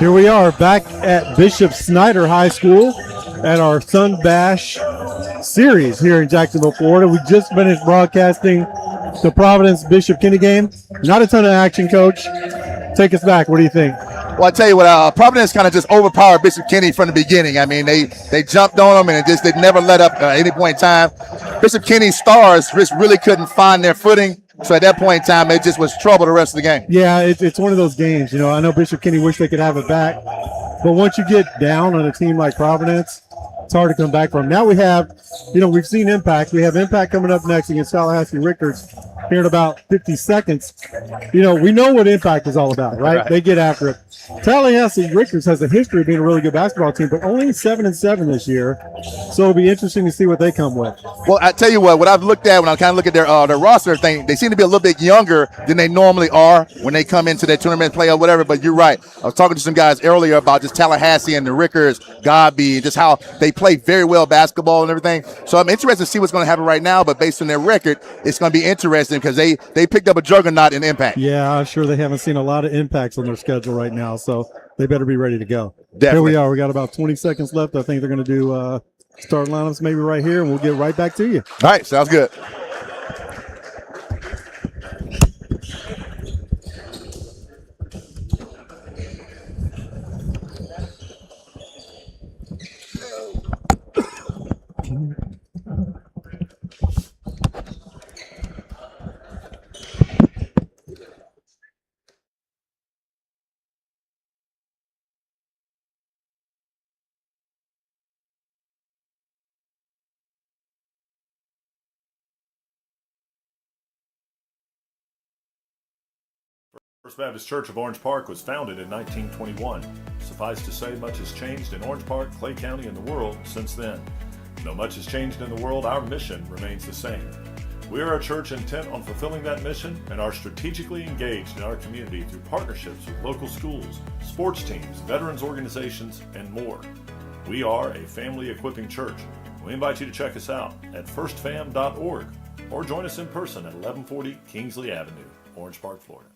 Here we are back at Bishop Snyder High School at our Sunbash series here in Jacksonville, Florida. We just finished broadcasting the Providence Bishop Kenny game. Not a ton of action, Coach. Take us back. What do you think? Well, I tell you what, Providence kind of just overpowered Bishop Kenny from the beginning. I mean, they jumped on them and they never let up at any point in time. Bishop Kenny's stars just really couldn't find their footing. So at that point in time, it just was trouble the rest of the game. Yeah, it's one of those games. You know, I know Bishop Kenny wish they could have it back, but once you get down on a team like Providence, it's hard to come back from. Now we have, we've seen Impact. We have Impact coming up next against Tallahassee Rickards here in about 50 seconds. We know what Impact is all about, right? They get after it. Tallahassee Rickards has a history of being a really good basketball team, but only 7-7 this year. So it'll be interesting to see what they come with. Well, I tell you what I've looked at when I kind of look at their roster thing, they seem to be a little bit younger than they normally are when they come into their tournament play or whatever. But you're right. I was talking to some guys earlier about just Tallahassee and the Rickards, Godby, just how they play very well basketball and everything. So I'm interested to see what's going to happen right now. But based on their record, it's going to be interesting because they picked up a juggernaut in Impact. Yeah, I'm sure they haven't seen a lot of impacts on their schedule right now. So they better be ready to go. Definitely. Here we are. We got about 20 seconds left. I think they're going to do start lineups maybe right here, and we'll get right back to you. All right, sounds good. First Baptist Church of Orange Park was founded in 1921. Suffice to say, much has changed in Orange Park, Clay County, and the world since then. Though much has changed in the world, our mission remains the same. We are a church intent on fulfilling that mission and are strategically engaged in our community through partnerships with local schools, sports teams, veterans organizations, and more. We are a family equipping church. We invite you to check us out at firstfam.org or join us in person at 1140 Kingsley Avenue, Orange Park, Florida.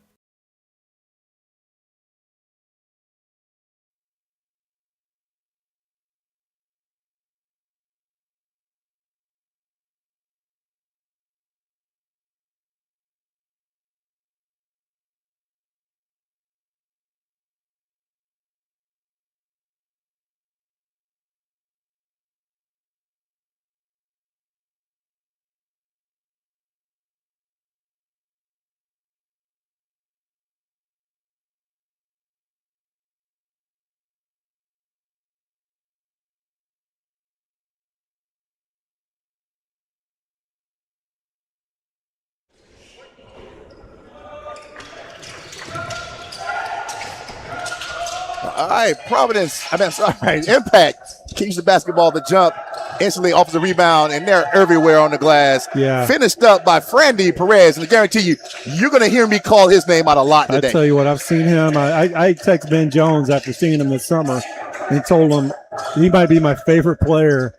All right, Impact keeps the basketball to jump, instantly offers a rebound, and they're everywhere on the glass. Yeah. Finished up by Frandy Perez, and I guarantee you, you're going to hear me call his name out a lot today. I tell you what, I've seen him. I text Ben Jones after seeing him this summer and told him he might be my favorite player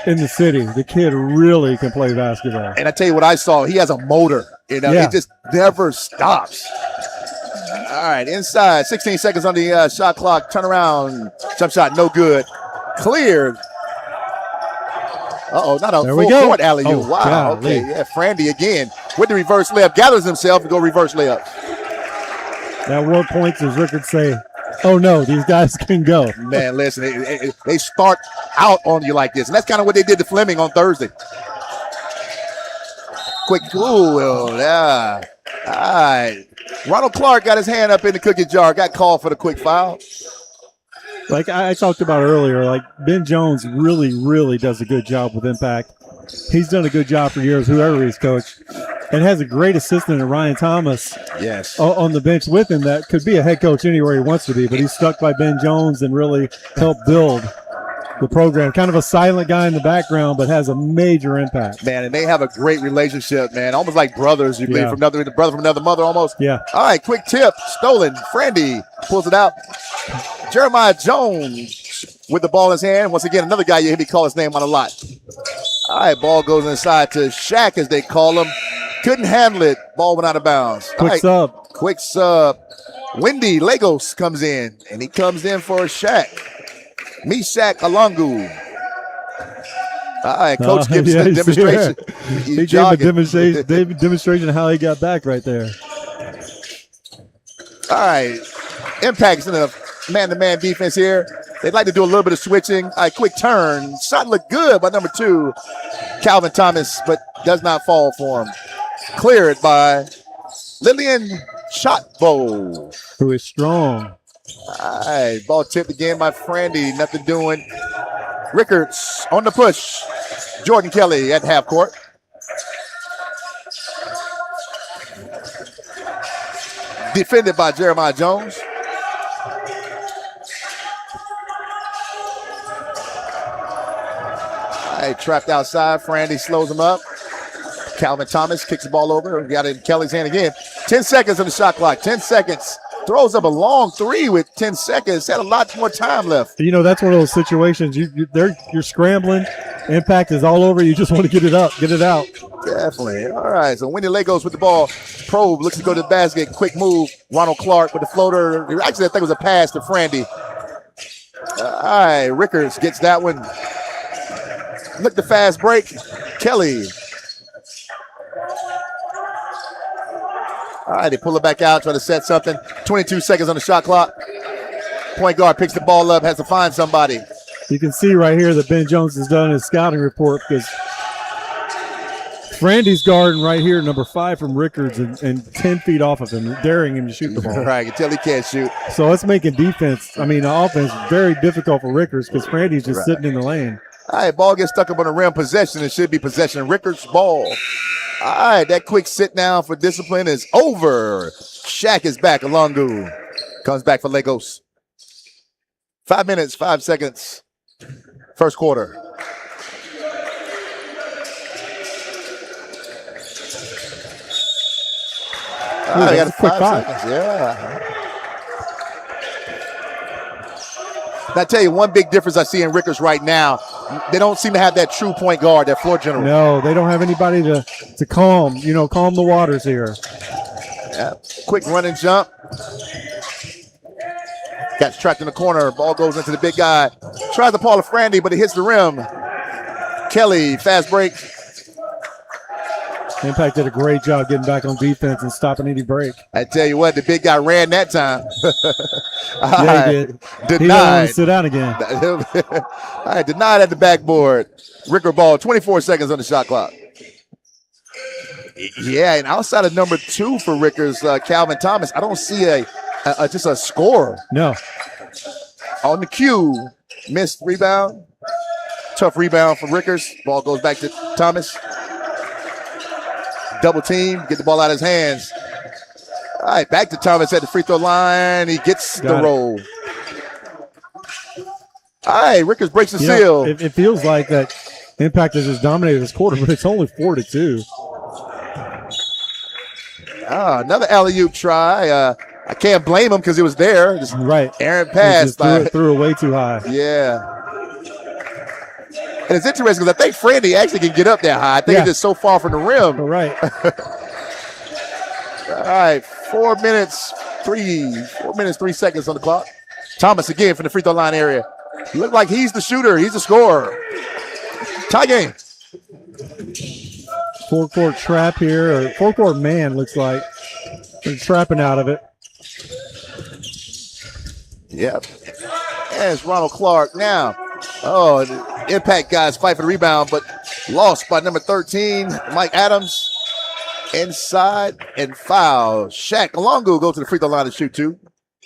in the city. The kid really can play basketball. And I tell you what I saw, he has a motor. It just never stops. All right, inside, 16 seconds on the shot clock. Turn around, jump shot, no good. Cleared. Not a full court alley-oop. Oh, wow, golly. okay. Yeah, Frandy again with the reverse layup. Gathers himself and go reverse layup. At what point does Rickards say, oh, no, these guys can go? Man, listen, they start out on you like this. And that's kind of what they did to Fleming on Thursday. Quick, yeah. All right. Ronald Clark got his hand up in the cookie jar. Got called for the quick foul. Like I talked about earlier, like Ben Jones really, really does a good job with Impact. He's done a good job for years, whoever he's coached, and has a great assistant in Ryan Thomas on the bench with him that could be a head coach anywhere he wants to be, but he's stuck by Ben Jones and really helped build the program. Kind of a silent guy in the background, but has a major impact. Man, and they have a great relationship, man. Almost like brothers. You've been brother from another mother almost. Yeah. All right, quick tip. Stolen. Frandy pulls it out. Jeremiah Jones with the ball in his hand. Once again, another guy you hear me call his name on a lot. All right, ball goes inside to Shaq, as they call him. Couldn't handle it. Ball went out of bounds. Quick sub. Quick sub. Wendy Lagos comes in, and he comes in for Shaq. Shaq Alongu. All right, Coach gives yeah, a demonstration. He gave a demonstration of how he got back right there. All right, Impact's in a man-to-man defense here. They'd like to do a little bit of switching. All right, quick turn. Shot looked good by number 2, Calvin Thomas, but does not fall for him. Cleared by Lillian Shotbow, who is strong. All right, ball tipped again by Frandy. Nothing doing. Rickards on the push. Jordan Kelly at half court. Defended by Jeremiah Jones. All right, trapped outside. Frandy slows him up. Calvin Thomas kicks the ball over. We got it in Kelly's hand again. 10 seconds on the shot clock. 10 seconds. Throws up a long 3 with 10 seconds. Had a lot more time left. You know, that's one of those situations you're scrambling. Impact is all over. You just want to get it up, get it out. Definitely. All right. So Wendy Lagos with the ball. Probe looks to go to the basket. Quick move. Ronald Clark with the floater. Actually, I think it was a pass to Frandy. All right. Rickards gets that one. Look, the fast break. Kelly. All right, they pull it back out, try to set something. 22 seconds on the shot clock. Point guard picks the ball up, has to find somebody. You can see right here that Ben Jones has done his scouting report because Frandy's guarding right here, number 5 from Rickards, and 10 feet off of him, daring him to shoot the ball. Right, you can tell he can't shoot. So it's making offense very difficult for Rickards because Frandy's just sitting in the lane. All right, ball gets stuck up on the rim. Possession. It should be possession. Rickards' ball. All right, that quick sit down for discipline is over. Shaq is back. Alongu comes back for Lagos. 5 minutes, 5 seconds. First quarter. All right, got a quick 5 seconds. Yeah. Now, I tell you, one big difference I see in Rickards right now, they don't seem to have that true point guard, that floor general. No, they don't have anybody to calm the waters here. Yeah. Quick run and jump. Gets trapped in the corner. Ball goes into the big guy. Tries to Paula Frandy, but it hits the rim. Kelly, fast break. Impact did a great job getting back on defense and stopping any break. I tell you what, the big guy ran that time. Yeah, he did. Denied. He don't want to sit down again. All right, denied at the backboard. Ricker ball, 24 seconds on the shot clock. Yeah, and outside of number 2 for Rickers, Calvin Thomas, I don't see just a score. No. On the cue, missed rebound. Tough rebound from Rickers. Ball goes back to Thomas. Double team, get the ball out of his hands. All right, back to Thomas at the free throw line. He gets the roll. All right, Rickers breaks the seal. It feels like that Impact has just dominated this quarter, but it's only 4-2. Another alley-oop try. I can't blame him because it was there. Just right. Aaron passed. Threw it way too high. Yeah. And it's interesting because I think Frandy actually can get up that high. I think it's just so far from the rim. Right. All right, 4 minutes, 3 seconds on the clock. Thomas again from the free throw line area. Look like he's the shooter. He's the scorer. Tie game. Four-court trap here, or four-court man looks like. They're trapping out of it. Yep. And it's Ronald Clark now. Oh, the Impact guys fight for the rebound, but lost by number 13, Mike Adams. Inside and foul. Shaq Alongu goes to the free throw line to shoot 2.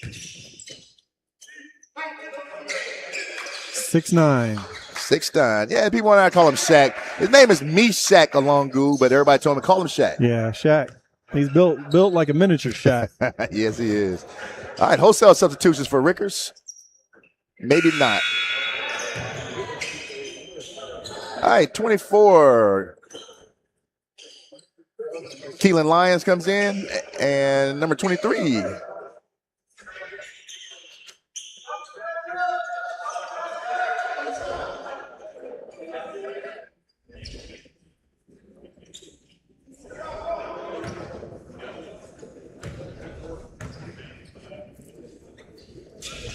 6'9". 6'9". Yeah, people want to call him Shaq. His name is Shaq Alongu, but everybody told him to call him Shaq. Yeah, Shaq. He's built like a miniature Shaq. Yes, he is. All right, wholesale substitutions for Rickers. Maybe not. All right, 24. Keelan Lyons comes in, and number 23.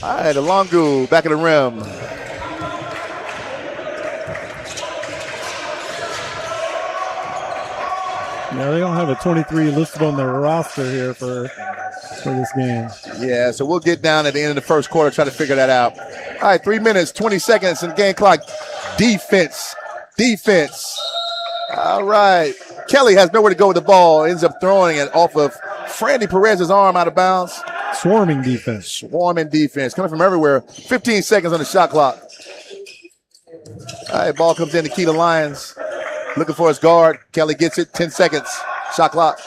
All right, Alongu back of the rim. Yeah, they don't have a 23 listed on their roster here for this game. Yeah, so we'll get down at the end of the first quarter, try to figure that out. All right, 3 minutes, 20 seconds in the game clock. Defense. All right. Kelly has nowhere to go with the ball. Ends up throwing it off of Frandy Perez's arm out of bounds. Swarming defense. Coming from everywhere. 15 seconds on the shot clock. All right, ball comes in to Keita Lyons. Looking for his guard. Kelly gets it. 10 seconds. Shot clock.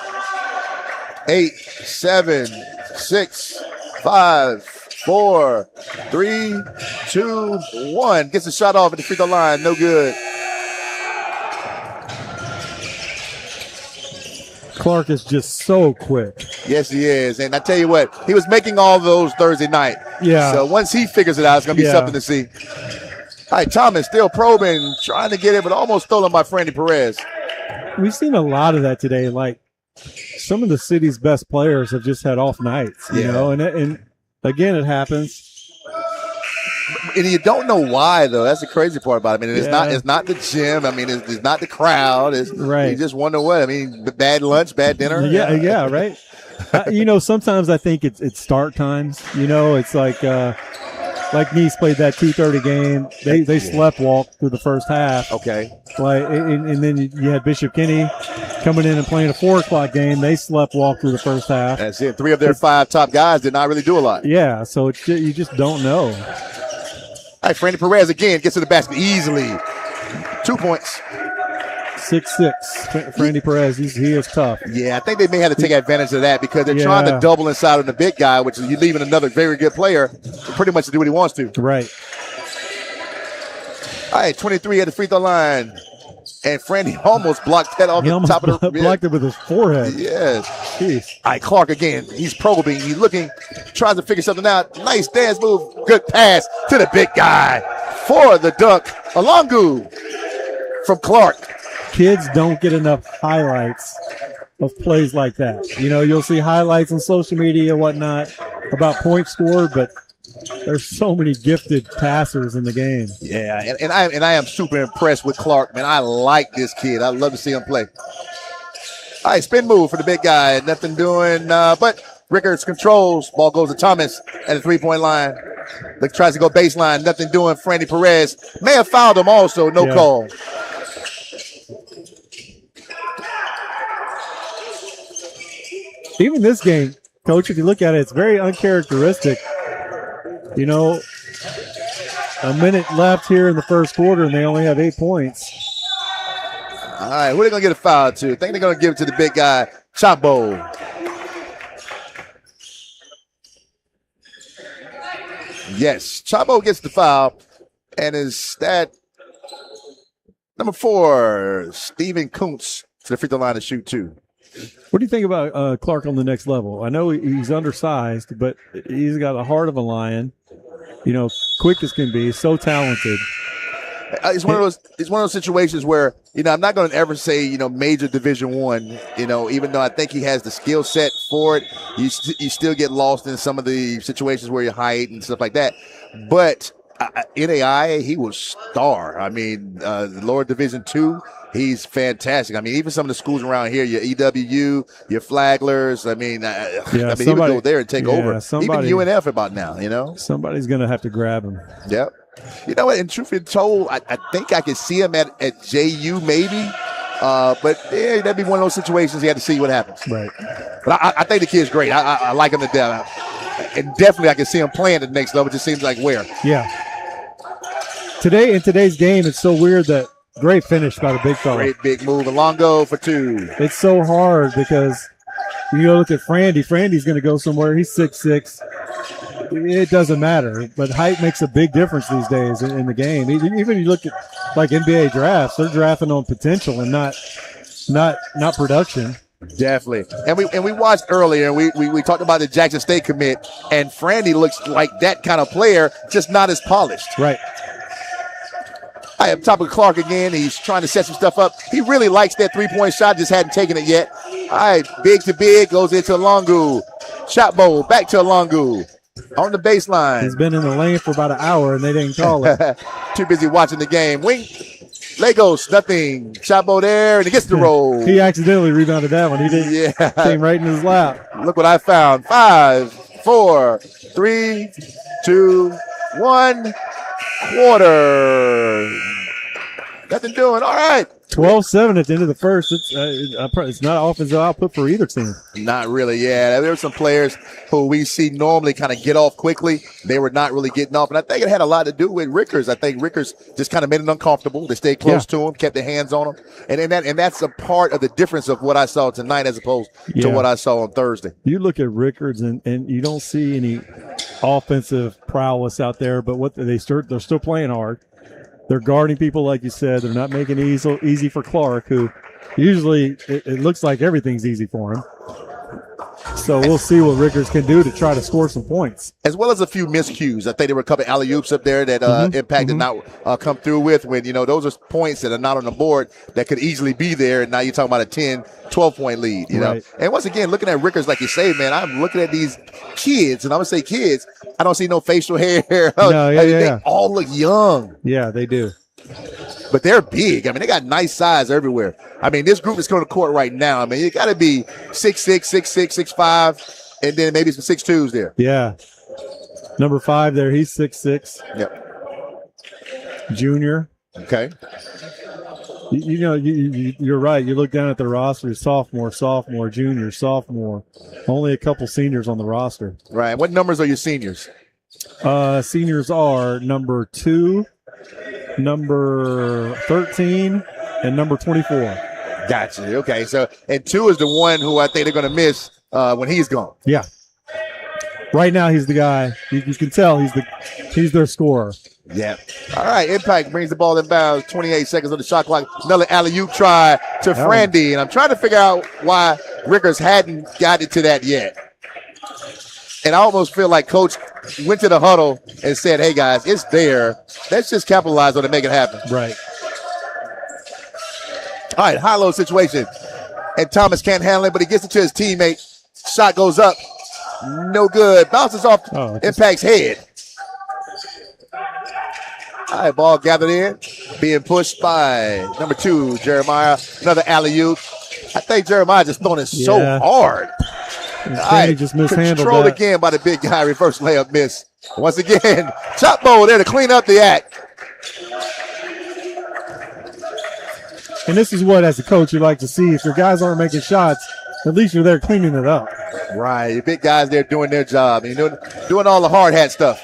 8, 7, 6, 5, 4, 3, 2, 1. Gets the shot off at the free throw line. No good. Clark is just so quick. Yes, he is. And I tell you what, he was making all those Thursday night. Yeah. So once he figures it out, it's going to be something to see. All right, Thomas still probing, trying to get it, but almost stolen by Frandy Perez. We've seen a lot of that today. Like, some of the city's best players have just had off nights, you know, and again, it happens. And you don't know why, though. That's the crazy part about it. I mean, it's not the gym. I mean, it's not the crowd. It's right. You just wonder what. I mean, bad lunch, bad dinner. Yeah, right. You know, sometimes I think it's start times. You know, it's like Nice played that 2:30 game. They slept walk through the first half. Okay. Like, and then you had Bishop Kenny coming in and playing a 4 o'clock game. They slept walk through the first half. That's it. 3 of their 5 top guys did not really do a lot. Yeah, so you just don't know. All right, Frandy Perez again gets to the basket easily. 2 points. 6'6", Frandy Perez. He is tough. Yeah, I think they may have to take advantage of that because they're trying to double inside on the big guy, which is you leaving another very good player pretty much to do what he wants to. Right. All right, 23 at the free throw line. And Frandy almost blocked that off the top of the blocked it with his forehead. Yes. Jeez. All right, Clark again. He's probing. He's looking, tries to figure something out. Nice dance move. Good pass to the big guy for the dunk. Alongu from Clark. Kids don't get enough highlights of plays like that. You know, you'll see highlights on social media and whatnot about points scored, but there's so many gifted passers in the game. Yeah, and I am super impressed with Clark, man. I like this kid. I love to see him play. All right, spin move for the big guy. Nothing doing, but Rickards controls. Ball goes to Thomas at the three-point line. Tries to go baseline. Nothing doing. Frandy Perez may have fouled him also. No call. Even this game, Coach, if you look at it, it's very uncharacteristic. You know, a minute left here in the first quarter, and they only have 8 points. All right, who are they going to get a foul to? I think they're going to give it to the big guy, Chapo. Yes, Chapo gets the foul, and is that number 4, Steven Kuntz, to the free throw line to shoot 2. What do you think about Clark on the next level? I know he's undersized, but he's got the heart of a lion. You know, quick as can be, so talented. It's one of those situations where, you know, I'm not going to ever say, you know, major Division I, you know, even though I think he has the skill set for it. You still get lost in some of the situations where your height and stuff like that. But NAIA, he was star. I mean, lower Division II, he's fantastic. I mean, even some of the schools around here, your EWU, your Flaglers. I mean, he would go there and take over. Even UNF about now, you know. Somebody's going to have to grab him. Yep. You know what? And truth be told, I think I could see him at JU maybe. But yeah, that'd be one of those situations you have to see what happens. Right. But I think the kid's great. I like him to death. And definitely I can see him playing at the next level. It just seems like where. Yeah. In today's game, it's so weird that great finish by the big fella. Great big move. Alongo for 2. It's so hard because you look at Frandy. Frandy's going to go somewhere. He's 6'6". It doesn't matter, but height makes a big difference these days in the game. Even you look at like NBA drafts, they're drafting on potential and not production. Definitely. And we watched earlier, and we talked about the Jackson State commit, and Frandy looks like that kind of player, just not as polished. Right. I have top of Clark again. He's trying to set some stuff up. He really likes that three-point shot, just hadn't taken it yet. All right, big to big, goes into Alongu. Shot bowl, back to Alongu. on the baseline. He's been in the lane for about an hour, and they didn't call it. Too busy watching the game. Wing. Legos, nothing. Chapo there, and he gets the roll. He accidentally rebounded that one. He did. Yeah. Came right in his lap. Look what I found. 5, 4, 3, 2, 1. Quarter. Nothing doing. All right. 12-7 at the end of the first. It's not offensive output for either team. Not really, yeah. There were some players who we see normally kind of get off quickly. They were not really getting off. And I think it had a lot to do with Rickards. I think Rickards just kind of made it uncomfortable. They stayed close to him, kept their hands on him. And that's a part of the difference of what I saw tonight as opposed to what I saw on Thursday. You look at Rickards and you don't see any offensive prowess out there, but they're still playing hard. They're guarding people, like you said. They're not making it easy for Clark, who usually it looks like everything's easy for him. So we'll see what Rickards can do to try to score some points. As well as a few miscues. I think there were a couple of alley-oops up there that Impact did not come through with. When, those are points that are not on the board that could easily be there. And now you're talking about a 10, 12-point lead, you know. And once again, looking at Rickards, like you say, man, I'm looking at these kids, and I'm going to say kids. I don't see no facial hair. They all look young. Yeah, they do. But they're big. I mean, they got nice size everywhere. I mean, this group is going to court right now. I mean, you got to be 6'6", 6'6", 6'5", and then maybe some 6'2s there. Yeah. Number 5 there, he's 6'6". Yep. Junior. Okay. You're right. You look down at the roster, sophomore, junior, sophomore. Only a couple seniors on the roster. Right. What numbers are your seniors? Seniors are number 2, number 13, and number 24. Gotcha. Okay. So, and 2 is the one who I think they're going to miss when he's gone. Yeah. Right now, he's the guy. You can tell he's their scorer. Yeah. All right. Impact brings the ball in bounds. 28 seconds on the shot clock. Another alley-oop try to Frandy. And I'm trying to figure out why Rickards hadn't got it to that yet. And I almost feel like Coach went to the huddle and said, hey, guys, it's there. Let's just capitalize on it and make it happen. Right. All right. High-low situation. And Thomas can't handle it, but he gets it to his teammate. Shot goes up. No good. Bounces off Impact's head. All right, ball gathered in, being pushed by number 2, Jeremiah. Another alley-oop. I think Jeremiah just throwing it so hard. All right, just mishandled controlled that. Again by the big guy. Reverse layup miss. Once again, Chapo there to clean up the act. And this is what, as a coach, you like to see. If your guys aren't making shots, at least you're there cleaning it up. Right, the big guys there doing their job. Doing all the hard hat stuff.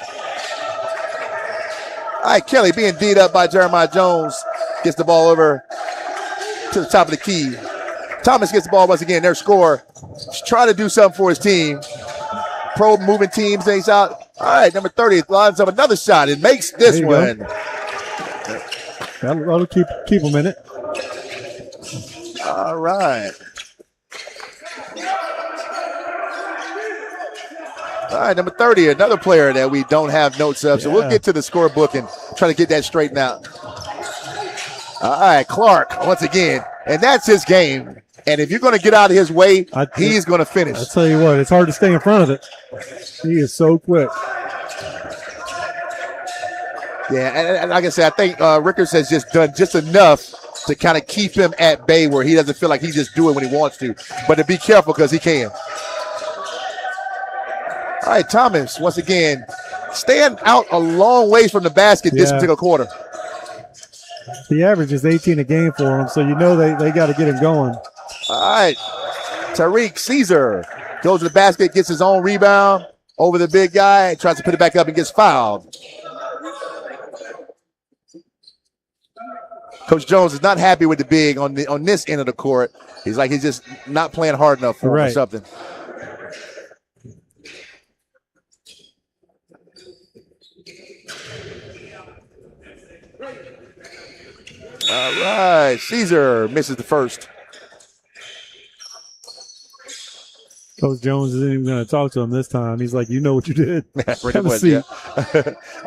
All right, Kelly being D'd up by Jeremiah Jones. Gets the ball over to the top of the key. Thomas gets the ball once again. Their scorer. He's trying to do something for his team. Pro moving teams. He's out. All right, number 30 lines up another shot. It makes this one. That'll keep them in it. All right. All right, number 30, another player that we don't have notes of. So we'll get to the scorebook and try to get that straightened out. All right, Clark once again. And that's his game. And if you're going to get out of his way, he's going to finish. I'll tell you what, it's hard to stay in front of it. He is so quick. Yeah, and like I said, I think Rickards has just done just enough to kind of keep him at bay where he doesn't feel like he's just doing what he wants to. But to be careful because he can. All right, Thomas, once again, staying out a long ways from the basket this particular quarter. The average is 18 a game for him, so you know they got to get him going. All right, Tariq Caesar goes to the basket, gets his own rebound over the big guy, tries to put it back up and gets fouled. Coach Jones is not happy with the big on this end of the court. He's just not playing hard enough for him or something. All right, Caesar misses the first. Coach Jones isn't even going to talk to him this time. He's like, you know what you did. Pretty much, yeah. All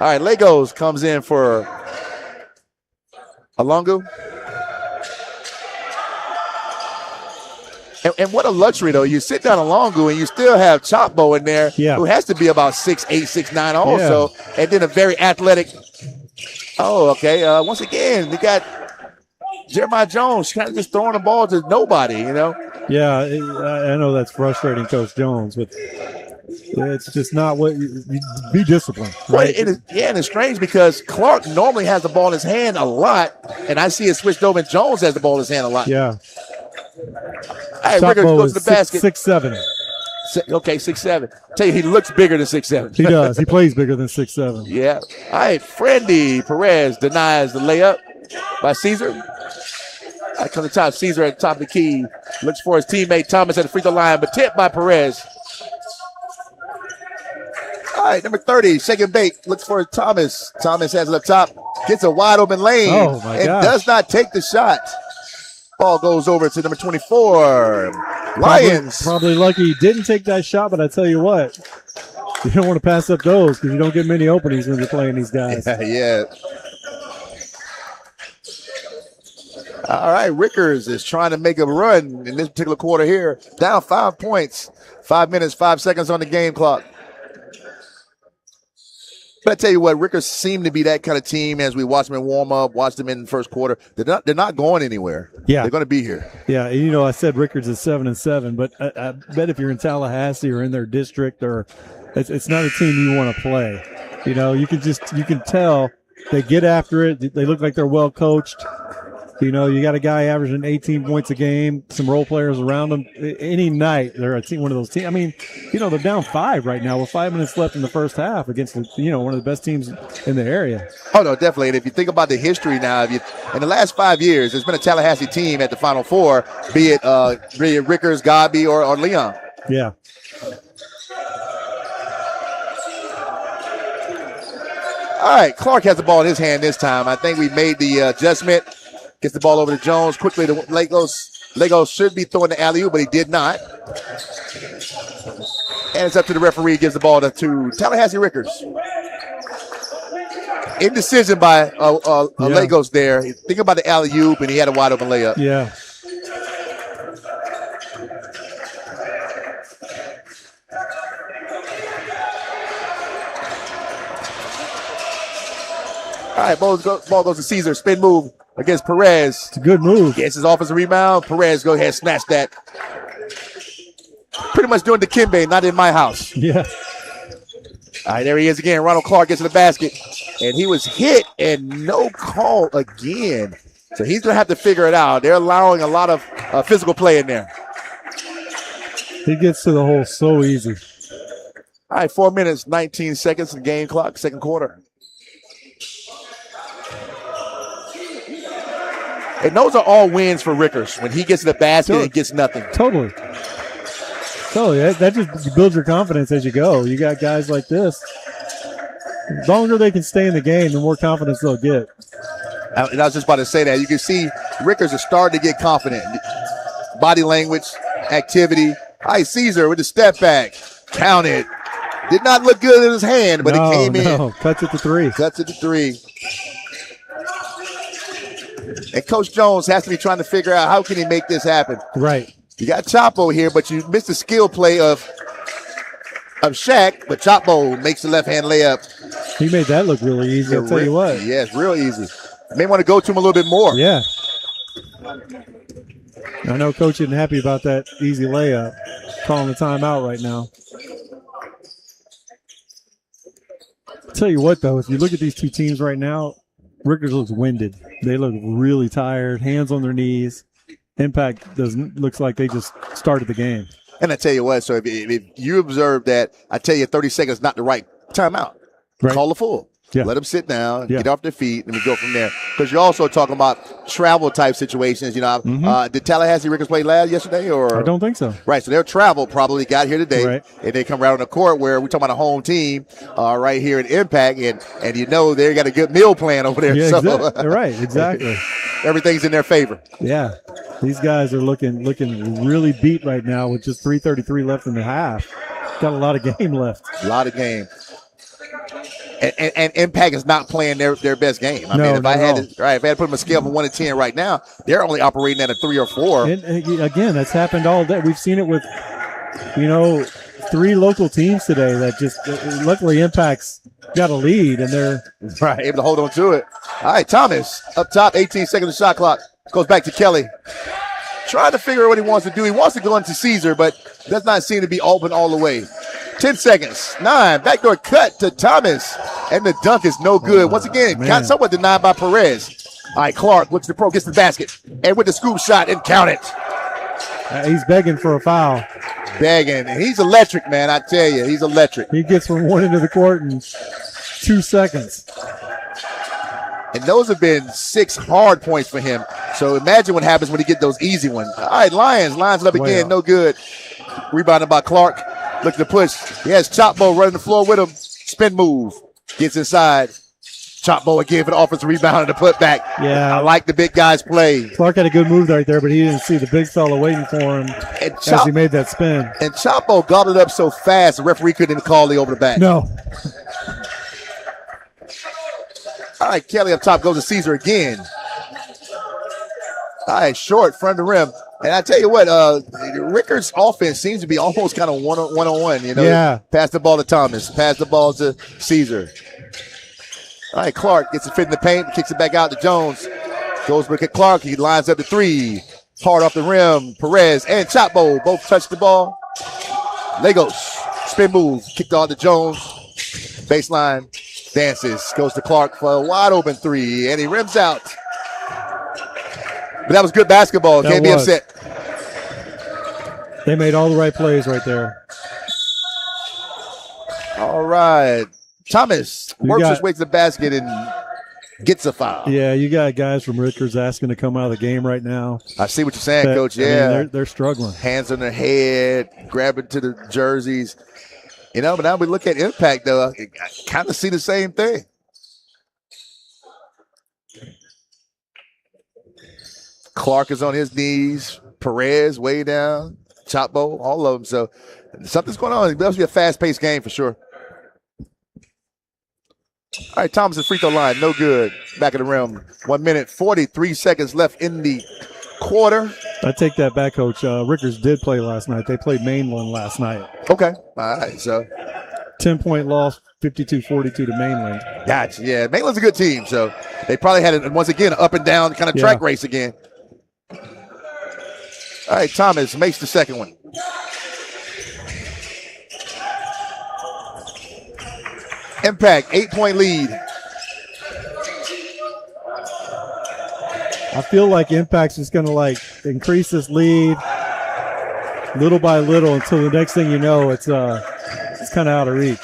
right, Legos comes in for Alongo. And what a luxury, though. You sit down a Longu and you still have Chopbo in there, who has to be about 6'8", 6'9" also, and then a very athletic. Oh, okay. Once again, we got Jeremiah Jones kind of just throwing the ball to nobody, you know? Yeah, I know that's frustrating, Coach Jones, but it's just not what you be disciplined. Right? Well, and it's strange because Clark normally has the ball in his hand a lot, and I see it switched over and Jones has the ball in his hand a lot. Yeah. All right, Rickards goes to the basket. 6'7". Okay, 6'7". Tell you, he looks bigger than 6'7". He does. He plays bigger than 6'7". Yeah. All right, Friendly Perez denies the layup by Caesar. I come to top. Caesar at the top of the key. Looks for his teammate Thomas at the free throw line, but tipped by Perez. All right, number 30, second bait. Looks for Thomas. Thomas has it up top. Gets a wide open lane. Oh, my gosh. Does not take the shot. Ball goes over to number 24. Lions. Probably lucky he didn't take that shot, but I tell you what, you don't want to pass up those because you don't get many openings when you're playing these guys. Yeah. All right, Rickards is trying to make a run in this particular quarter here. Down 5 points. 5 minutes, 5 seconds on the game clock. But I tell you what, Rickards seem to be that kind of team as we watch them in warm up, watch them in the first quarter. They're not going anywhere. Yeah. They're going to be here. Yeah, you know, I said Rickards is 7-7, but I bet if you're in Tallahassee or in their district, or it's not a team you want to play. You know, you can tell they get after it. They look like they're well coached. You know, you got a guy averaging 18 points a game, some role players around them. Any night, they're a team, one of those teams. I mean, you know, they're down 5 right now with 5 minutes left in the first half against, one of the best teams in the area. Oh, no, definitely. And if you think about the history now, in the last 5 years, there's been a Tallahassee team at the Final Four, be it Rickards, Gabi, or Leon. Yeah. All right, Clark has the ball in his hand this time. I think we made the adjustment. Gets the ball over to Jones. Quickly, the Legos should be throwing the alley-oop, but he did not. And it's up to the referee. Gives the ball to Tallahassee Rickards. Indecision by Legos there. Think about the alley-oop, and he had a wide-open layup. Yeah. All right, ball goes to Caesar. Spin move against Perez. It's a good move. Gets his offensive rebound. Perez go ahead and snatch that. Pretty much doing the Kimbe, not in my house. Yeah. All right, there he is again. Ronald Clark gets to the basket. And he was hit and no call again. So he's going to have to figure it out. They're allowing a lot of physical play in there. He gets to the hole so easy. All right, 4 minutes, 19 seconds in game clock, second quarter. And those are all wins for Rickards. When he gets to the basket and gets nothing. Totally. That just builds your confidence as you go. You got guys like this. The longer they can stay in the game, the more confidence they'll get. And I was just about to say that. You can see Rickards is starting to get confident. Body language, activity. All right, Caesar with the step back. Counted. Did not look good in his hand, but it came in. Cuts it to 3. Cuts it to 3. And Coach Jones has to be trying to figure out how can he make this happen. Right. You got Chapo here, but you missed the skill play of Shaq, but Chapo makes the left-hand layup. He made that look really easy, I'll tell you what. Yeah, it's real easy. May want to go to him a little bit more. Yeah. I know Coach isn't happy about that easy layup. Calling the timeout right now. I'll tell you what, though, if you look at these two teams right now, Rickards looks winded. They look really tired, hands on their knees. Impact looks like they just started the game. And I tell you what, so if you observe that, I tell you 30 seconds is not the right timeout. Right. Call the full. Yeah. Let them sit down, get off their feet, and we go from there. Because you're also talking about travel type situations. You know, did Tallahassee Rickards play yesterday? Or I don't think so. Right, so their travel probably got here today, right. And they come right on the court where we're talking about a home team right here at Impact, and you know they got a good meal plan over there. Yeah, so. Right, exactly. Everything's in their favor. Yeah, these guys are looking really beat right now with just 3:33 left in the half. Got a lot of game left. A lot of game. And Impact is not playing their best game. I mean, if I had to put them a scale from 1 to 10 right now, they're only operating at a 3 or 4. And again, that's happened all day. We've seen it with, 3 local teams today that just luckily Impact's got a lead and they're able to hold on to it. All right, Thomas up top, 18 seconds of shot clock. Goes back to Kelly. Trying to figure out what he wants to do. He wants to go into Caesar, but does not seem to be open all the way. 10 seconds. 9. Backdoor cut to Thomas. And the dunk is no good. Once again, got somewhat denied by Perez. All right, Clark looks to pro, gets the basket. And with the scoop shot, and count it. He's begging for a foul. Begging. And he's electric, man. I tell you, he's electric. He gets from one end of the court in 2 seconds. And those have been 6 hard points for him. So imagine what happens when he get those easy ones. All right, Lions lines it up again. No good. Rebounded by Clark. Looking to push. He has Chopbo running the floor with him. Spin move. Gets inside. Chopbo again for the offensive rebound and the putback. Yeah. I like the big guys play. Clark had a good move right there, but he didn't see the big fella waiting for him as he made that spin. And Chopbo gobbled it up so fast, the referee couldn't even call the over the back. No. All right, Kelly up top goes to Caesar again. All right, short, front of the rim. And I tell you what, Rickards' offense seems to be almost kind of one-on-one, Yeah. Pass the ball to Thomas. Pass the ball to Caesar. All right, Clark gets it fit in the paint, kicks it back out to Jones. Goes back at Clark. He lines up the 3. Hard off the rim. Perez and Chopbo both touch the ball. Legos. Spin move. Kicked off to Jones. Baseline. Dances. Goes to Clark for a wide open 3. And he rims out. But that was good basketball. Can't be upset. They made all the right plays right there. All right. Thomas works his way to the basket and gets a foul. Yeah, you got guys from Rickards asking to come out of the game right now. I see what you're saying, Coach. Yeah. I mean, they're struggling. Hands on their head, grabbing to the jerseys. But now we look at Impact, though. I kind of see the same thing. Clark is on his knees. Perez way down. Chopbo, all of them. So something's going on. It must be a fast-paced game for sure. All right, Thomas' free throw line, no good. Back of the rim. 1 minute, 43 seconds left in the quarter. I take that back, Coach. Rickards did play last night. They played Mainland last night. Okay. All right, so 10-point loss, 52-42 to Mainland. Gotcha. Yeah, Mainland's a good team, so they probably had, once again, an up and down kind of track race again. All right, Thomas makes the second one. Impact, 8-point lead. I feel like Impact's just going to increase this lead little by little until the next thing you know, it's kind of out of reach.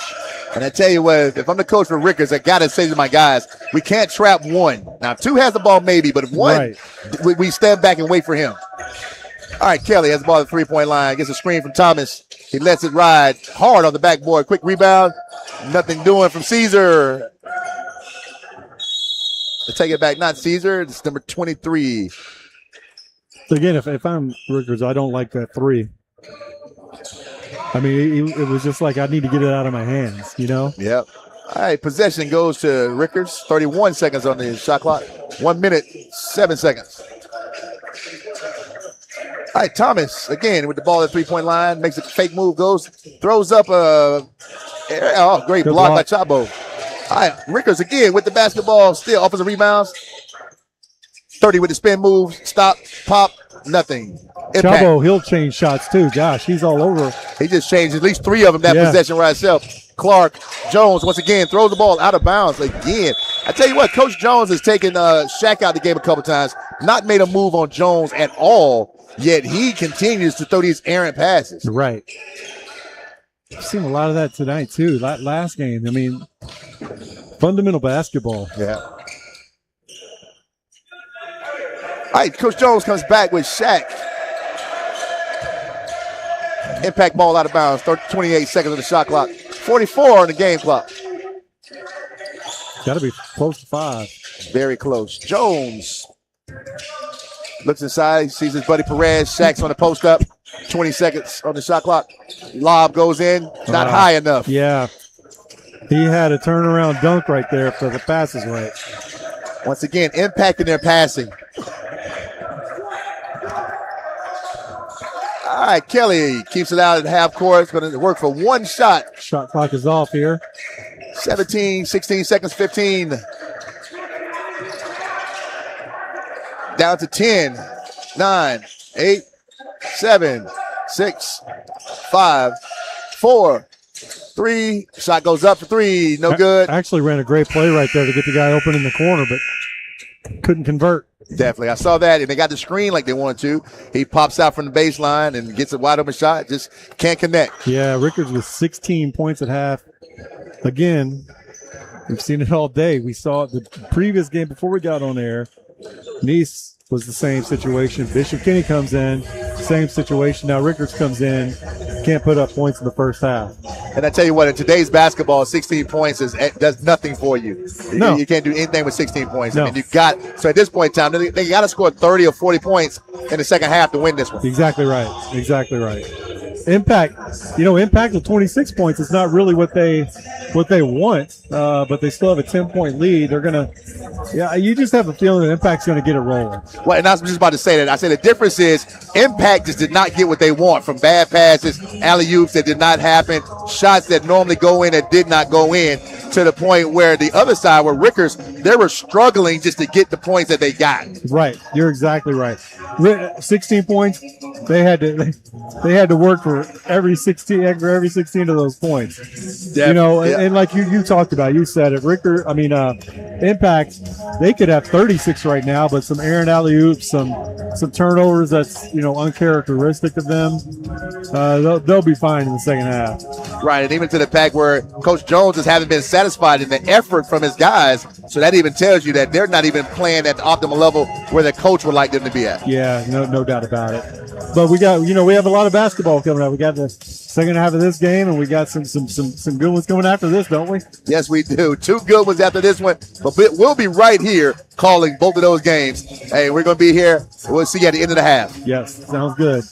And I tell you what, if I'm the coach for Rickards, I got to say to my guys, we can't trap 1. Now, 2 has the ball maybe, but if 1, we stand back and wait for him. All right, Kelly has the ball at the 3-point line. Gets a screen from Thomas. He lets it ride hard on the backboard. Quick rebound. Nothing doing from Caesar. To take it back, not Caesar. It's number 23. So again, if I'm Rickards, I don't like that 3. I mean, it was just like I need to get it out of my hands, Yep. All right, possession goes to Rickards. 31 seconds on the shot clock. 1 minute, 7 seconds. All right, Thomas, again, with the ball at the 3-point line, makes a fake move, throws up great block by Chopbo. All right, Rickards again with the basketball, still offensive rebounds. 30 with the spin move, stop, pop, nothing. Impact. Chopbo, he'll change shots too. Gosh, he's all over. He just changed at least 3 of them, that possession right itself. Clark, Jones, once again, throws the ball out of bounds again. I tell you what, Coach Jones has taken Shaq out of the game a couple times, not made a move on Jones at all. Yet he continues to throw these errant passes. Right. I've seen a lot of that tonight, too. Last game. I mean, fundamental basketball. Yeah. All right, Coach Jones comes back with Shaq. Impact ball out of bounds. 28 seconds on the shot clock. 44 on the game clock. Got to be close to 5. Very close. Jones looks inside, sees his buddy Perez. Shaq's on the post up. 20 seconds on the shot clock. Lob goes in. Not high enough. Yeah. He had a turnaround dunk right there for the passes right. Once again, impacting their passing. All right, Kelly keeps it out at half court. It's going to work for one shot. Shot clock is off here. 17, 16 seconds, 15. Down to 10, 9, 8, 7, 6, 5, 4, 3. Shot goes up for 3. No good. Actually ran a great play right there to get the guy open in the corner, but couldn't convert. Definitely. I saw that, and they got the screen like they wanted to. He pops out from the baseline and gets a wide open shot. Just can't connect. Yeah, Rickards with 16 points at half. Again, we've seen it all day. We saw it the previous game before we got on air. Nice was the same situation. Bishop Kenny comes in, same situation. Now Rickards comes in, can't put up points in the first half. And I tell you what, in today's basketball, 16 points does nothing for you. No. You can't do anything with 16 points. No. I mean, so at this point in time, they got to score 30 or 40 points in the second half to win this one. Exactly right. Exactly right. Impact, Impact with 26 points is not really what they want, but they still have a 10-point lead. They're gonna, you just have a feeling that Impact's gonna get it rolling. Well, and I was just about to say that. I said the difference is Impact just did not get what they want from bad passes, alley-oops that did not happen, shots that normally go in that did not go in, to the point where the other side, where Rickards, they were struggling just to get the points that they got. Right, you're exactly right. 16 points, they had to work for every 16 of those points. And like you talked about, you said it. Impact, they could have 36 right now, but some errant alley-oops, some turnovers that's uncharacteristic of them. They'll be fine in the second half. Right, and even to the fact where Coach Jones just haven't been satisfied in the effort from his guys, so that even tells you that they're not even playing at the optimal level where the coach would like them to be at. Yeah, no doubt about it. But we have a lot of basketball coming up. We got the second half of this game, and we got some good ones coming after this, don't we? Yes, we do. 2 good ones after this one, but we'll be right here calling both of those games. Hey, we're going to be here. We'll see you at the end of the half. Yes, sounds good.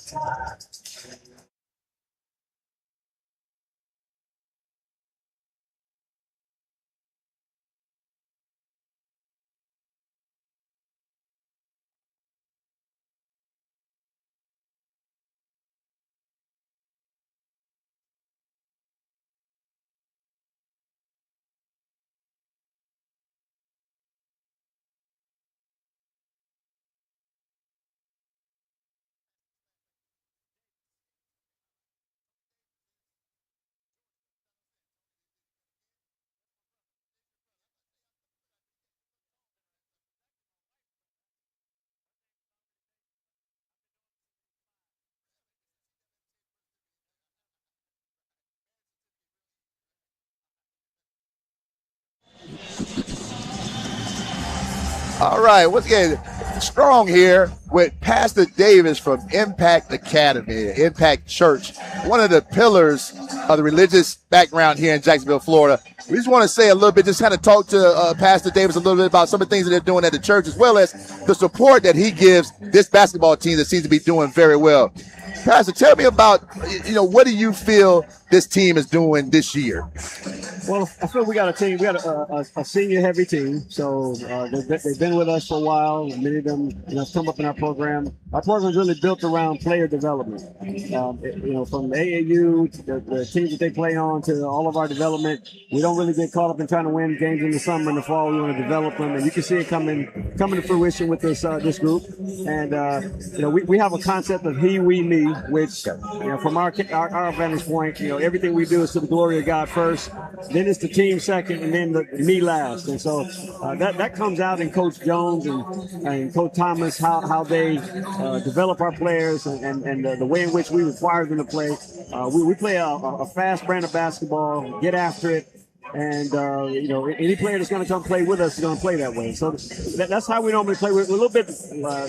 All right, once again, strong here with Pastor Davis from Impact Academy, Impact Church, one of the pillars of the religious background here in Jacksonville, Florida. We just want to say a little bit, just kind of talk to Pastor Davis a little bit about some of the things that they're doing at the church, as well as the support that he gives this basketball team that seems to be doing very well. Pastor, tell me about, what do you feel this team is doing this year? Well, I feel we got a team. We got a senior-heavy team. So they've been with us for a while. Many of them, have come up in our program. Our program is really built around player development. From the AAU, the teams that they play on, to all of our development. We don't really get caught up in trying to win games in the summer and the fall. We want to develop them, and you can see it coming to fruition with this group. And we have a concept of he, we, me, which from our vantage point, everything we do is to the glory of God first. Then it's the team second, and then the me last. And so that comes out in Coach Jones and Coach Thomas, how they develop our players and the way in which we require them to play. We play a fast brand of basketball, get after it. And, any player that's going to come play with us is going to play that way. So that's how we normally play. We're a little bit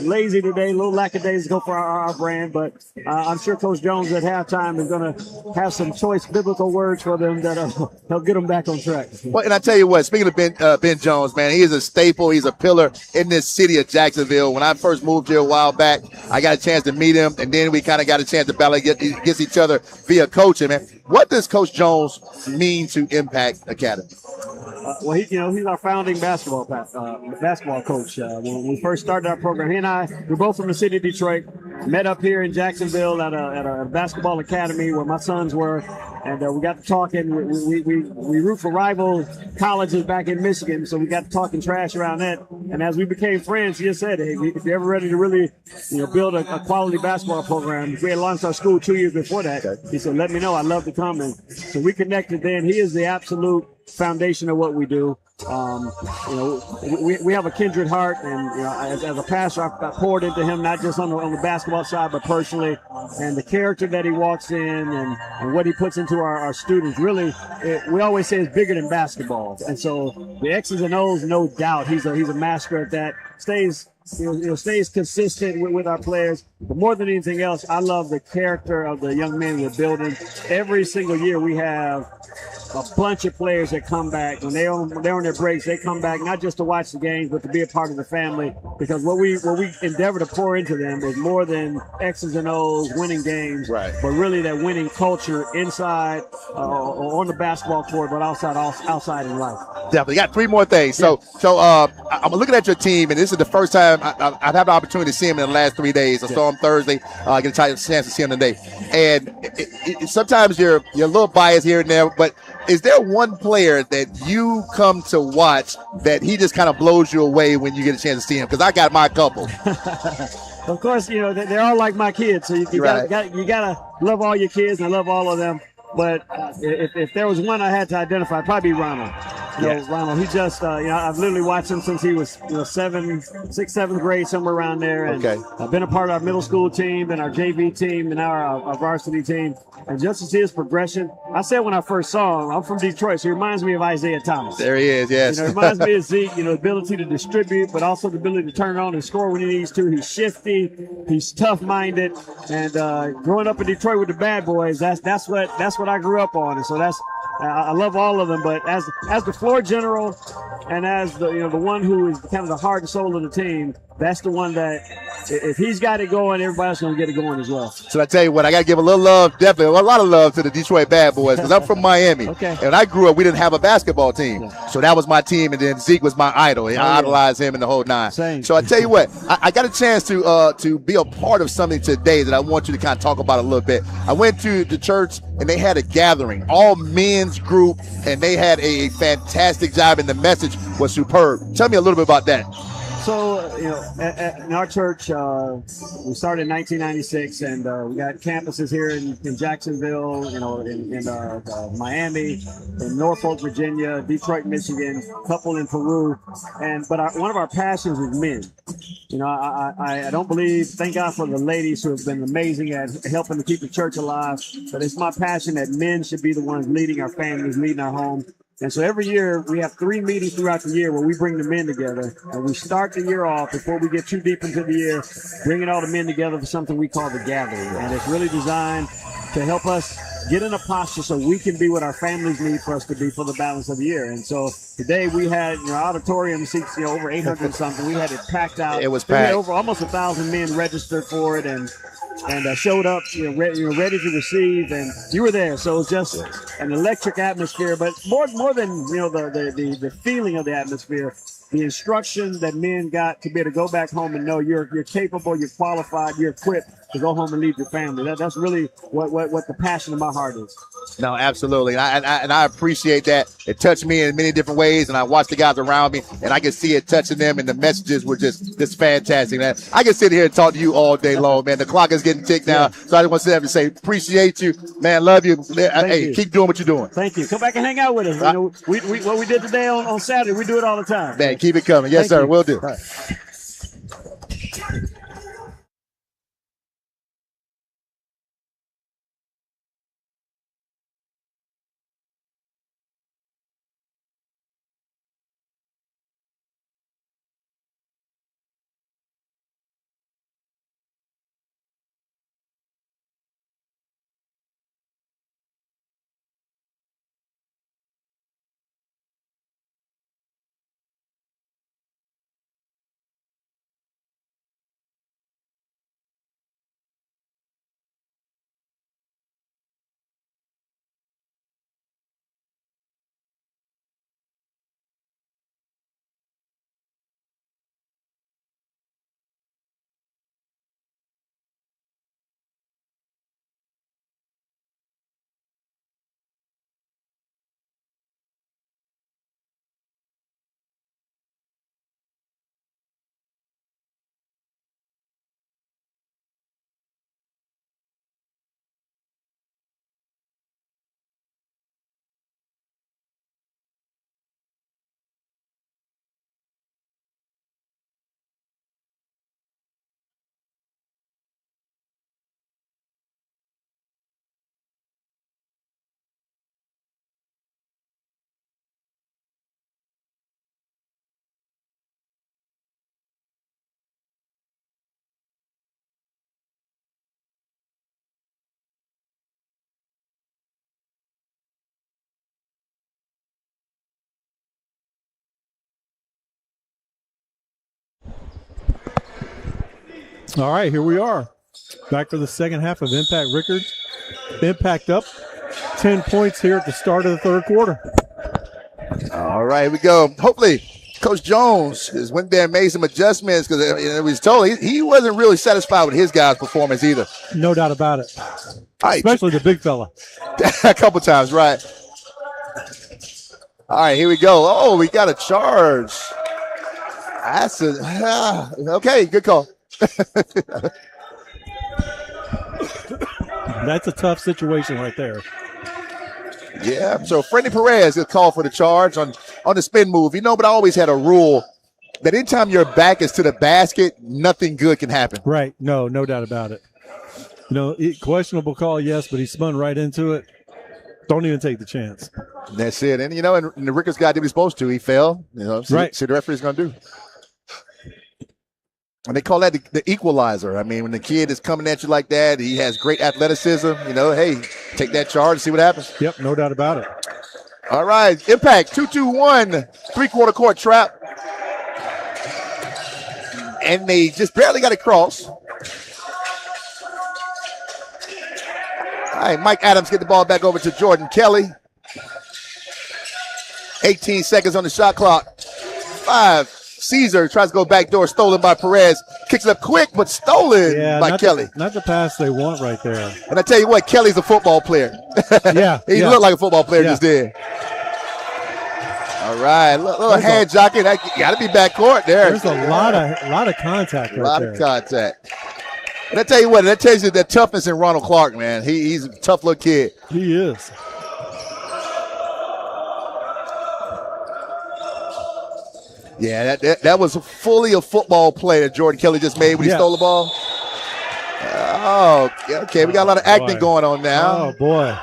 lazy today, a little lackadaisical for our brand, but I'm sure Coach Jones at halftime is going to have some choice biblical words for them that'll help get them back on track. Well, and I tell you what, speaking of Ben Jones, man, he is a staple. He's a pillar in this city of Jacksonville. When I first moved here a while back, I got a chance to meet him, and then we kind of got a chance to battle against each other via coaching, man. What does Coach Jones mean to Impact academy? Well, he's our founding basketball coach. When we first started our program, he and I, we're both from the city of Detroit, met up here in Jacksonville at a basketball academy where my sons were, and we got to talking. We root for rival colleges back in Michigan, so we got to talking trash around that. And as we became friends, he just said, "Hey, if you're ever ready to really, build a quality basketball program," we had launched our school 2 years before that. He said, "Let me know. I'd love to come." And so we connected then. He is the absolute foundation of what we do. We have a kindred heart, and as a pastor, I poured into him not just on the basketball side, but personally, and the character that he walks in, and what he puts into our students. Really, we always say it's bigger than basketball, and so the X's and O's, no doubt, he's a master at that. Stays consistent with our players. But more than anything else, I love the character of the young men we're building. Every single year we have a bunch of players that come back when they're on their breaks. They come back not just to watch the games, but to be a part of the family. Because what we endeavor to pour into them is more than X's and O's, winning games, right, but really that winning culture inside or on the basketball court, but outside in life. Definitely. Got three more things. So I'm looking at your team, and this is the first time I've had the opportunity to see him in the last 3 days. I saw him Thursday. I get a chance to see him today. And sometimes you're a little biased here and there, but is there one player that you come to watch that he just kind of blows you away when you get a chance to see him? Because I got my couple. Of course, they're all like my kids, so you gotta love all your kids, and I love all of them. But if there was one I had to identify, it'd probably be Ronald. Ronald, he just, I've literally watched him since he was, 6th, 7th grade, somewhere around there. And I've been a part of our middle school team and our JV team and now our varsity team. And just to see his progression, I said when I first saw him, I'm from Detroit, so he reminds me of Isaiah Thomas. There he is, yes. He reminds me of Zeke, the ability to distribute, but also the ability to turn it on and score when he needs to. He's shifty, he's tough-minded, and growing up in Detroit with the bad boys, that's what I grew up on. And so I love all of them, but as the floor general and as the one who is kind of the heart and soul of the team, that's the one that if he's got it going, everybody else is going to get it going as well. So I tell you what, I got to give a little love, definitely a lot of love to the Detroit Bad Boys because I'm from Miami. And when I grew up, we didn't have a basketball team. So that was my team, and then Zeke was my idol. I idolized him in the whole nine. Same. So I tell you what, I got a chance to be a part of something today that I want you to kind of talk about a little bit. I went to the church, and they had a gathering, all men's group, and they had a fantastic job, and the message was superb. Tell me a little bit about that. So, in our church, we started in 1996, and we got campuses here in Jacksonville, in Miami, in Norfolk, Virginia, Detroit, Michigan, a couple in Peru. But one of our passions is men. I don't believe, thank God for the ladies who have been amazing at helping to keep the church alive, but it's my passion that men should be the ones leading our families, leading our home. And so every year we have 3 meetings throughout the year where we bring the men together, and we start the year off before we get too deep into the year, bringing all the men together for something we call the gathering. And it's really designed to help us get in a posture so we can be what our families need for us to be for the balance of the year. And so today we had auditorium seats, over 800 something. We had it packed out. It was packed. We had over almost 1,000 men registered for it, and showed up, ready to receive, and you were there. So it was just an electric atmosphere. But more than the feeling of the atmosphere, the instruction that men got to be able to go back home and know you're capable, you're qualified, you're equipped to go home and lead your family. That's really what the passion of my heart is. No, absolutely. And I appreciate that. It touched me in many different ways, and I watched the guys around me, and I could see it touching them, and the messages were just fantastic, man. I can sit here and talk to you all day long, man. The clock is getting ticked now, so I just want to sit up and say, appreciate you, man. Love you. Hey, keep doing what you're doing. Thank you. Come back and hang out with us. What we did today on Saturday, we do it all the time. Man, keep it coming. Yes, sir. Will do. All right, here we are. Back for the second half of Impact Rickards. Impact up 10 points here at the start of the third quarter. All right, here we go. Hopefully, Coach Jones has went there and made some adjustments because it was told he wasn't really satisfied with his guys' performance either. No doubt about it. All right. Especially the big fella. A couple times, right. All right, here we go. Oh, we got a charge. That's okay, good call. That's a tough situation right there. Yeah, so Freddie Perez is called for the charge on the spin move. But I always had a rule that anytime your back is to the basket, nothing good can happen. Right. No doubt about it. Questionable call, yes, but he spun right into it. Don't even take the chance. That's it. And, and the Rickards guy did what he was supposed to. He fell. Right. See the referee's going to do. And they call that the equalizer. I mean, when the kid is coming at you like that, he has great athleticism. Hey, take that charge and see what happens. Yep, no doubt about it. All right, Impact 2-2-1, three-quarter court trap. And they just barely got across. All right, Mike Adams get the ball back over to Jordan Kelly. 18 seconds on the shot clock. 5. Caesar tries to go back door, stolen by Perez. Kicks it up quick, but stolen by Kelly. Not the pass they want right there. And I tell you what, Kelly's a football player. Yeah. He looked like a football player just did. All right, little hand jockey. That got to be backcourt there. There's a lot of contact right there. A lot of contact. And I tell you what, that tells you the toughness in Ronald Clark, man. He's a tough little kid. He is. Yeah, that was fully a football play that Jordan Kelly just made when he stole the ball. Oh, okay. We got a lot of acting going on now. Oh, boy.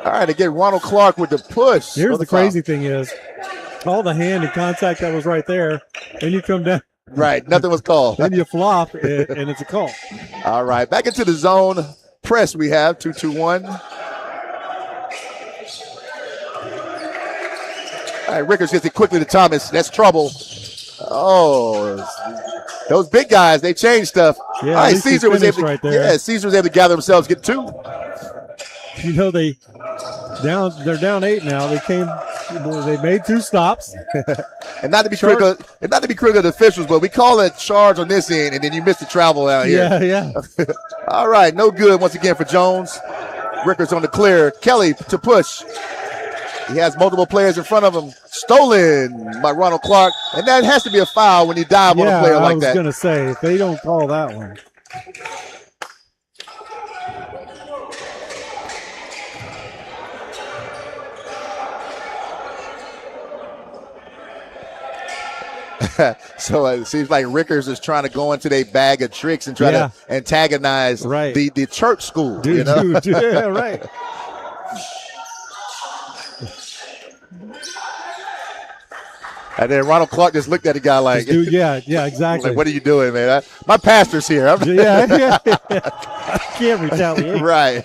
All right, again, Ronald Clark with the push. Here's the crazy thing is, all the hand and contact that was right there, and you come down. Right, nothing was called. Then you flop, and it's a call. All right, back into the zone press we have, 2-2-1. All right, Rickards gets it quickly to Thomas. That's trouble. Oh, those big guys, they changed stuff. Yeah, all right, Caesar was able to, right there. Yeah, Caesar was able to gather themselves, get 2. They're down 8 now. They made 2 stops. and not to be critical of the officials, but we call it charge on this end, and then you miss the travel out here. Yeah. All right, no good once again for Jones. Rickards on the clear. Kelly to push. He has multiple players in front of him. Stolen by Ronald Clark. And that has to be a foul when you dive on a player like that. I was going to say, if they don't call that one. So it seems like Rickards is trying to go into their bag of tricks and try to antagonize the church school. Dude, yeah, right. And then Ronald Clark just looked at the guy like, dude, yeah, exactly. Like, what are you doing, man? My pastor's here. Yeah. I can't retaliate. Right.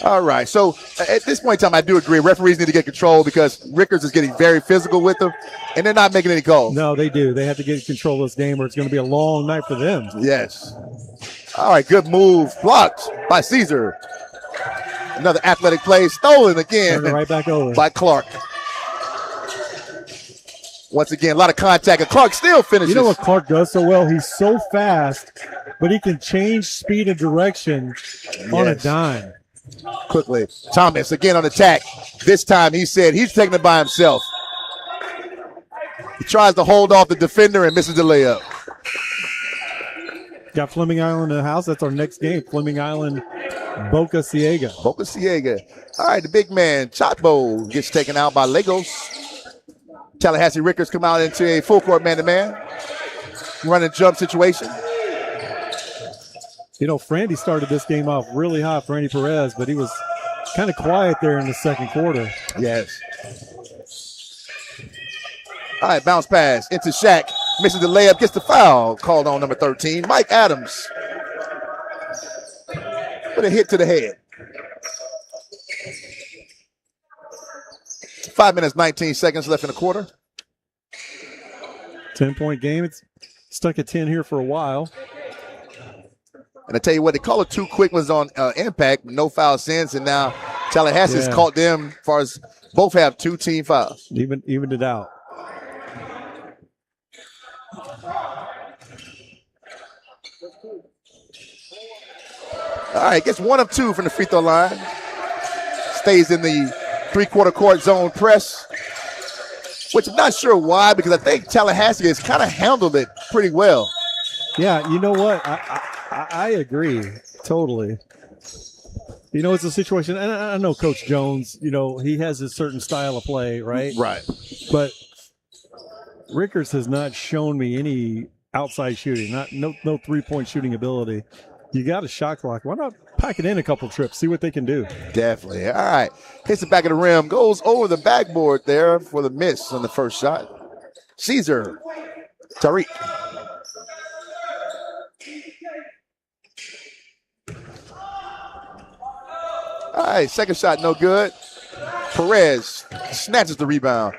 All right. So at this point in time, I do agree. Referees need to get control because Rickards is getting very physical with them, and they're not making any calls. No, they do. They have to get control of this game, or it's going to be a long night for them. Yes. All right. Good move. Blocked by Caesar. Another athletic play. Stolen again. Turn it right back over. By Clark. Once again, a lot of contact, and Clark still finishes. You know what Clark does so well? He's so fast, but he can change speed and direction on a dime. Quickly. Thomas again on attack. This time he said he's taking it by himself. He tries to hold off the defender and misses the layup. Got Fleming Island in the house. That's our next game. Fleming Island, Boca Ciega. Boca Ciega. All right, the big man, Chatbo, gets taken out by Legos. Tallahassee Rickards come out into a full court man-to-man. Running jump situation. You know, Frandy started this game off really hot, Frandy Perez, but he was kind of quiet there in the second quarter. Yes. All right, bounce pass into Shaq. Misses the layup, gets the foul. Called on number 13, Mike Adams. With a hit to the head. 5 minutes, 19 seconds left in the quarter. 10-point game. It's stuck at 10 here for a while. And I tell you what, they call it 2 quick ones on impact, no foul since, and now Tallahassee's caught them as far as both have 2 team fouls. Evened it out. All right, gets 1 of 2 from the free throw line. Stays in the 3-quarter court zone press, which I'm not sure why, because I think Tallahassee has kind of handled it pretty well. Yeah, you know what? I agree totally. You know, it's a situation, and I know Coach Jones, you know, he has a certain style of play, right? Right. But Rickards has not shown me any outside shooting, no 3-point shooting ability. You got a shot clock. Why not pack it in a couple trips, see what they can do? Definitely. All right. Hits the back of the rim, goes over the backboard there for the miss on the first shot. Caesar. Tariq. All right, second shot, no good. Perez snatches the rebound.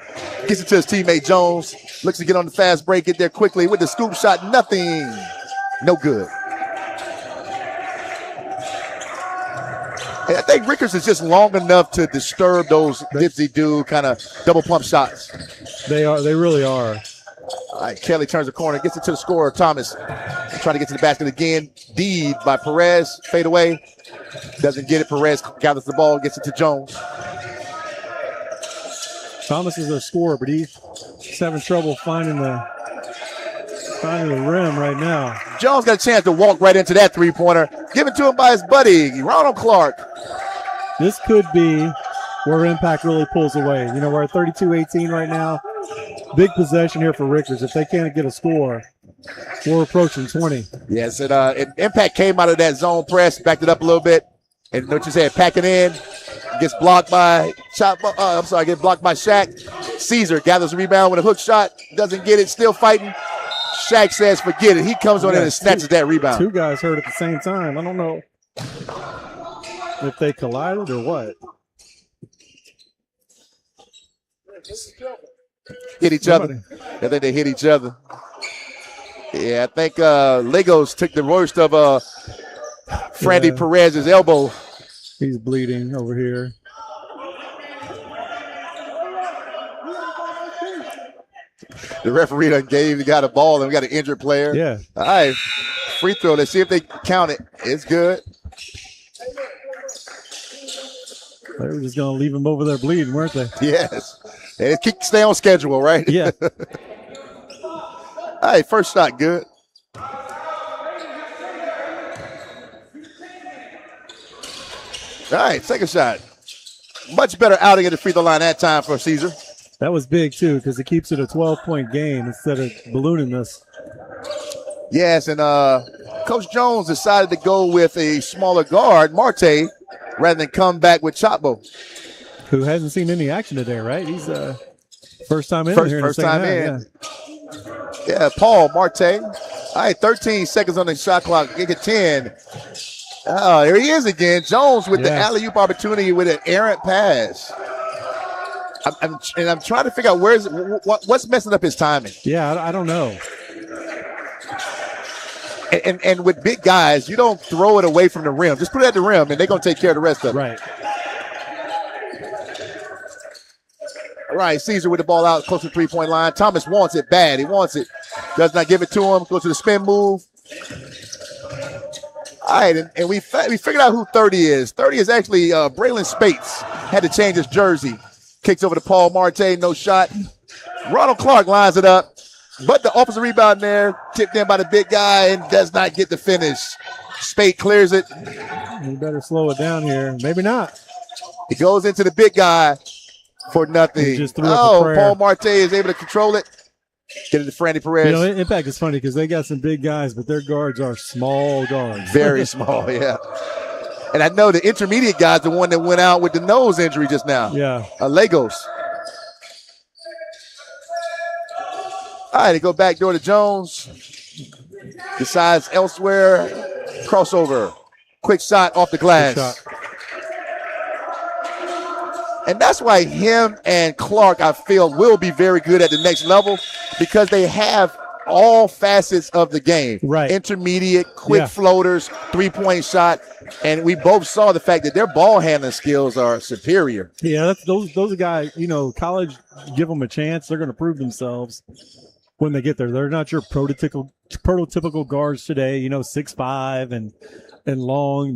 Gets it to his teammate Jones. Looks to get on the fast break, get there quickly with the scoop shot. Nothing. No good. And I think Rickards is just long enough to disturb those dipsy-do kind of double pump shots. They really are. All right, Kelly turns the corner, gets it to the scorer, Thomas. Trying to get to the basket again. Deed by Perez. Fade away. Doesn't get it. Perez gathers the ball, gets it to Jones. Thomas is a scorer, but he's having trouble finding the rim right now. Jones got a chance to walk right into that three-pointer. Given to him by his buddy, Ronald Clark. This could be where Impact really pulls away. You know, we're at 32-18 right now. Big possession here for Rickards. If they can't get a score, we're approaching 20. Yes, and Impact came out of that zone press, backed it up a little bit. And what you said, pack it in. Gets blocked by gets blocked by Shaq. Caesar gathers the rebound with a hook shot. Doesn't get it, still fighting. Shaq says, forget it. He comes on in and snatches that rebound. 2 guys hurt at the same time. I don't know if they collided or what. Hit each other. I think they hit each other. Yeah, I think Legos took the worst of Frandy Perez's elbow. He's bleeding over here. The referee done gave the guy the ball and we got an injured player. Yeah. All right. Free throw. Let's see if they count it. It's good. They were just going to leave him over there bleeding, weren't they? Yes. And stay on schedule, right? Yeah. All right. First shot, good. All right, second shot. Much better outing at the free throw line that time for Caesar. That was big, too, because it keeps it a 12-point game instead of ballooning this. Yes, and Coach Jones decided to go with a smaller guard, Marte, rather than come back with Chapo. Who hasn't seen any action today, right? He's first time in here. First time in. Yeah, Paul Marte. All right, 13 seconds on the shot clock. Get 10. Oh, here he is again. Jones with the alley-oop opportunity with an errant pass. I'm trying to figure out what's messing up his timing. Yeah, I don't know. And with big guys, you don't throw it away from the rim. Just put it at the rim, and they're going to take care of the rest of it. Right. All right, Caesar with the ball out close to the three-point line. Thomas wants it bad. He wants it. Does not give it to him. Goes to the spin move. All right, and we figured out who 30 is. 30 is actually Braylon Spates. Had to change his jersey. Kicks over to Paul Marte, no shot. Ronald Clark lines it up, but the offensive rebound there, tipped in by the big guy and does not get the finish. Spate clears it. You better slow it down here. Maybe not. He goes into the big guy for nothing. He just threw up a prayer. Paul Marte is able to control it. Get it to Frandy Perez. You know, Impact is funny because they got some big guys, but their guards are small guards. Very small, yeah. And I know the intermediate guy's the one that went out with the nose injury just now. Yeah. Lagos. All right, they go back door to Jones. Decides elsewhere. Crossover. Quick shot off the glass. And that's why him and Clark, I feel, will be very good at the next level because they have all facets of the game. Right. Intermediate, quick floaters, three-point shot. And we both saw the fact that their ball handling skills are superior. Yeah, those are guys, college, give them a chance. They're going to prove themselves when they get there. They're not your prototypical guards today, 6'5" and long.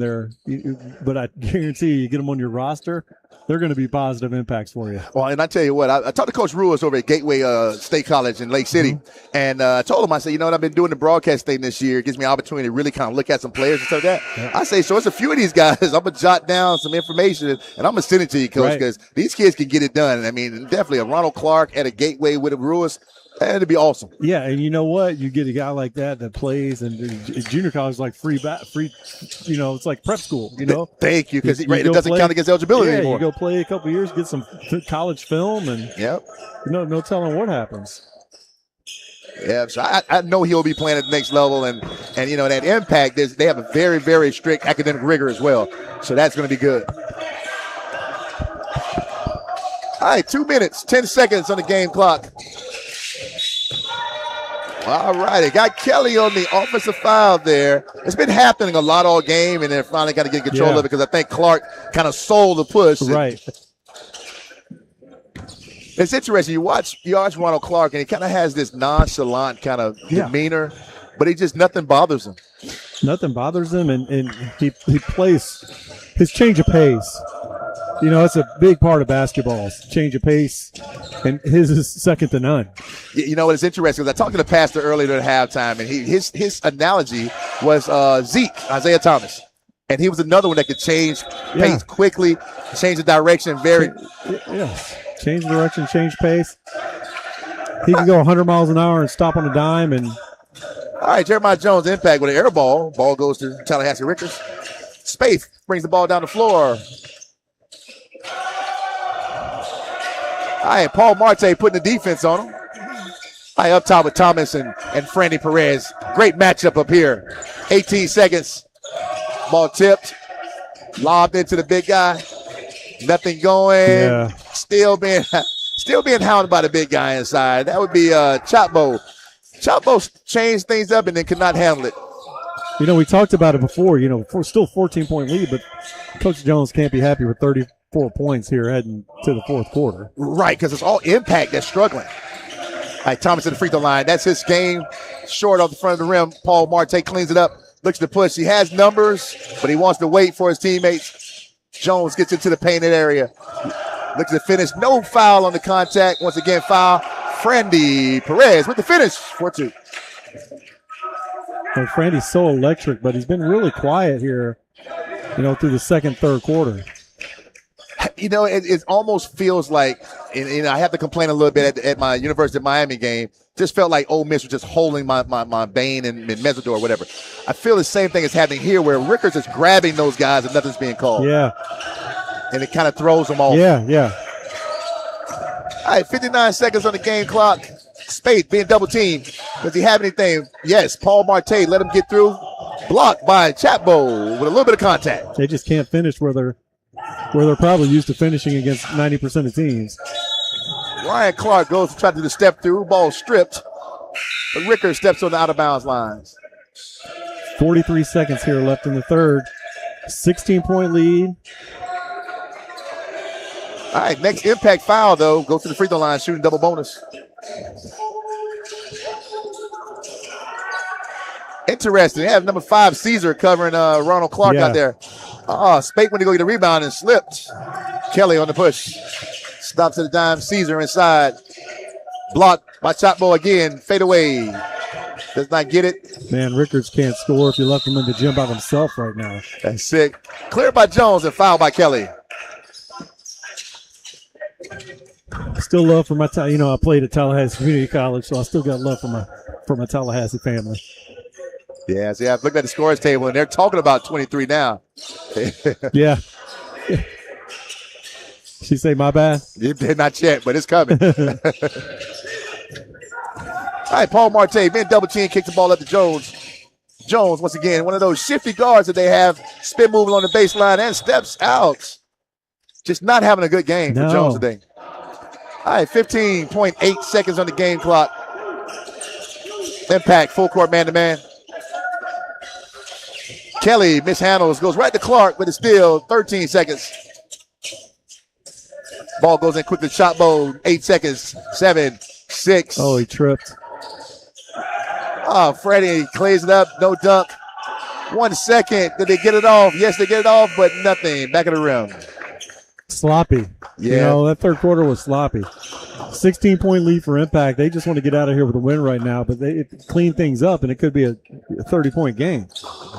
But I guarantee you get them on your roster, they're going to be positive impacts for you. Well, and I tell you what, I talked to Coach Ruiz over at Gateway State College in Lake City, and I told him, I said, I've been doing the broadcast thing this year. It gives me an opportunity to really kind of look at some players and stuff like that. Yeah. I say, so it's a few of these guys. I'm going to jot down some information, and I'm going to send it to you, Coach, because these kids can get it done. I mean, definitely a Ronald Clark at a Gateway with a Ruiz. That'd be awesome. Yeah, and you know what? You get a guy like that plays, and junior college is like free. It's like prep school. Thank you, because it doesn't count against eligibility anymore. You go play a couple years, get some college film, and no telling what happens. Yeah, so I know he'll be playing at the next level, and that impact. They have a very, very strict academic rigor as well, so that's going to be good. All right, 2 minutes, 10 seconds on the game clock. All right, it got Kelly on the offensive foul there. It's been happening a lot all game, and they're finally got to get control of it because I think Clark kind of sold the push. Right. It's interesting. You watch Ronald Clark, and he kind of has this nonchalant kind of demeanor, but nothing bothers him. Nothing bothers him, and he plays his change of pace. It's a big part of basketball, change of pace, and his is second to none. It's interesting because I talked to the pastor earlier at halftime, and his analogy was Zeke, Isaiah Thomas. And he was another one that could change pace quickly, change the direction change direction, change pace. He can go 100 miles an hour and stop on a dime. And all right, Jeremiah Jones impact with an air ball. Ball goes to Tallahassee Rickards. Spaeth brings the ball down the floor. All right, Paul Marte putting the defense on him. All right, up top with Thomas and Frandy Perez. Great matchup up here. 18 seconds. Ball tipped. Lobbed into the big guy. Nothing going. Yeah. Still being hounded by the big guy inside. That would be Chapbo. Chapbo changed things up and then could not handle it. We talked about it before. Still 14-point lead, but Coach Jones can't be happy with 34 points here heading to the fourth quarter. Right, because it's all impact that's struggling. All right, Thomas at the free throw line. That's his game. Short off the front of the rim. Paul Marte cleans it up. Looks to push. He has numbers, but he wants to wait for his teammates. Jones gets into the painted area. Looks to finish. No foul on the contact. Once again, foul. Frandy Perez with the finish. 4-2. Well, Frandy's so electric, but he's been really quiet here, through the second, third quarter. It almost feels like, and I have to complain a little bit at my University of Miami game. Just felt like Ole Miss was just holding my Bain and Mesidor or whatever. I feel the same thing is happening here where Rickards is grabbing those guys and nothing's being called. Yeah. And it kind of throws them off. Yeah. All right, 59 seconds on the game clock. Spaeth being double teamed. Does he have anything? Yes, Paul Marte let him get through. Blocked by Chapbo with a little bit of contact. They just can't finish where they're probably used to finishing against 90% of teams. Ryan Clark goes to try to do the step through. Ball stripped. But Rickards steps on the out of bounds lines. 43 seconds here left in the third. 16-point lead. All right, next impact foul, though. Goes to the free throw line, shooting double bonus. Interesting. They have number 5, Caesar, covering Ronald Clark out there. Spaeth went to go get a rebound and slipped. Kelly on the push. Stops at the dime. Caesar inside. Blocked by Chapbo again. Fade away. Does not get it. Man, Rickards can't score if you left him in the gym by himself right now. That's sick. Cleared by Jones and fouled by Kelly. Still love for my I played at Tallahassee Community College, so I still got love for my Tallahassee family. Yeah, see, I've looked at the scores table, and they're talking about 23 now. Yeah. She say my bad? Not yet, but it's coming. All right, Paul Marte, being double team, kicks the ball up to Jones. Jones, once again, one of those shifty guards that they have, spin moving on the baseline and steps out. just not having a good game for No. Jones today. All right, 15.8 seconds on the game clock. Impact, full court man-to-man. Kelly mishandles, goes right to Clark, but it's still 13 seconds. Ball goes in quickly, shot mode, 8 seconds, 7, 6. Oh, he tripped. Oh, Freddie clears it up, no dunk. 1 second, did they get it off? Yes, they get it off, but nothing. Back of the rim. Sloppy. Yeah. You know, that third quarter was sloppy. 16-point lead for Impact. They just want to get out of here with a win right now, but they clean things up, and it could be a 30-point game.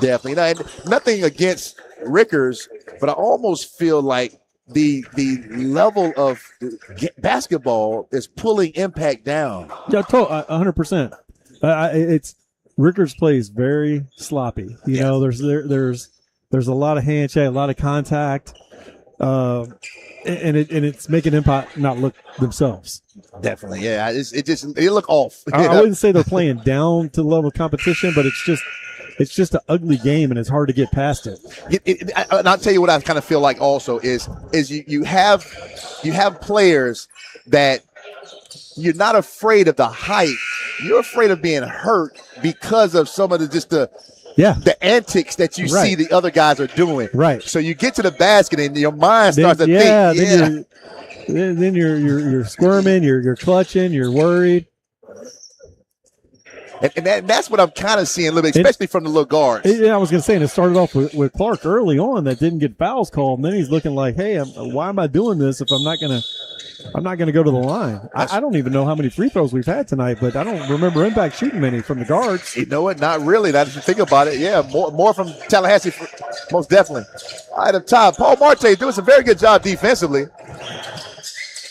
Definitely. You know, and nothing against Rickards, but I almost feel like the level of basketball is pulling Impact down. Yeah, 100%. It's Rickards plays very sloppy. You know, there's a lot of handshake, a lot of contact, and it's making Impact not look themselves. Definitely, yeah. It look off. I wouldn't say they're playing down to the level of competition, but it's just an ugly game, and it's hard to get past it. And I'll tell you what I kind of feel like also is you have players that you're not afraid of the height. You're afraid of being hurt because of some of the antics that you see the other guys are doing. Right. So you get to the basket and your mind starts to think. Then you're squirming, you're clutching, you're worried. And that's what I'm kind of seeing a little bit, especially from the little guards. I was going to say, and it started off with Clark early on that didn't get fouls called, and then he's looking like, hey, why am I doing this if I'm not going to go to the line? I don't even know how many free throws we've had tonight, but I don't remember Impact shooting many from the guards. You know what? Not really. Now that you think about it, yeah, more from Tallahassee, most definitely. All right, up top, Paul Marte doing some very good job defensively.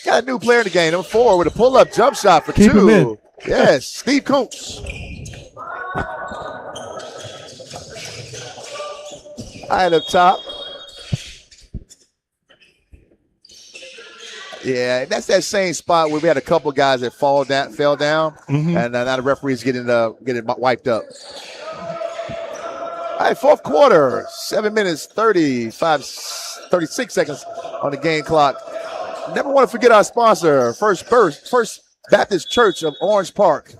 Got a new player in the game, number 4, with a pull-up jump shot for Keep 2. him in. Yes, Steve Kuntz. All right, up top. Yeah, that's that same spot where we had a couple guys that fell down, and now the referee's getting wiped up. All right, fourth quarter, 7 minutes, 36 seconds on the game clock. Never want to forget our sponsor, First Baptist Church of Orange Park,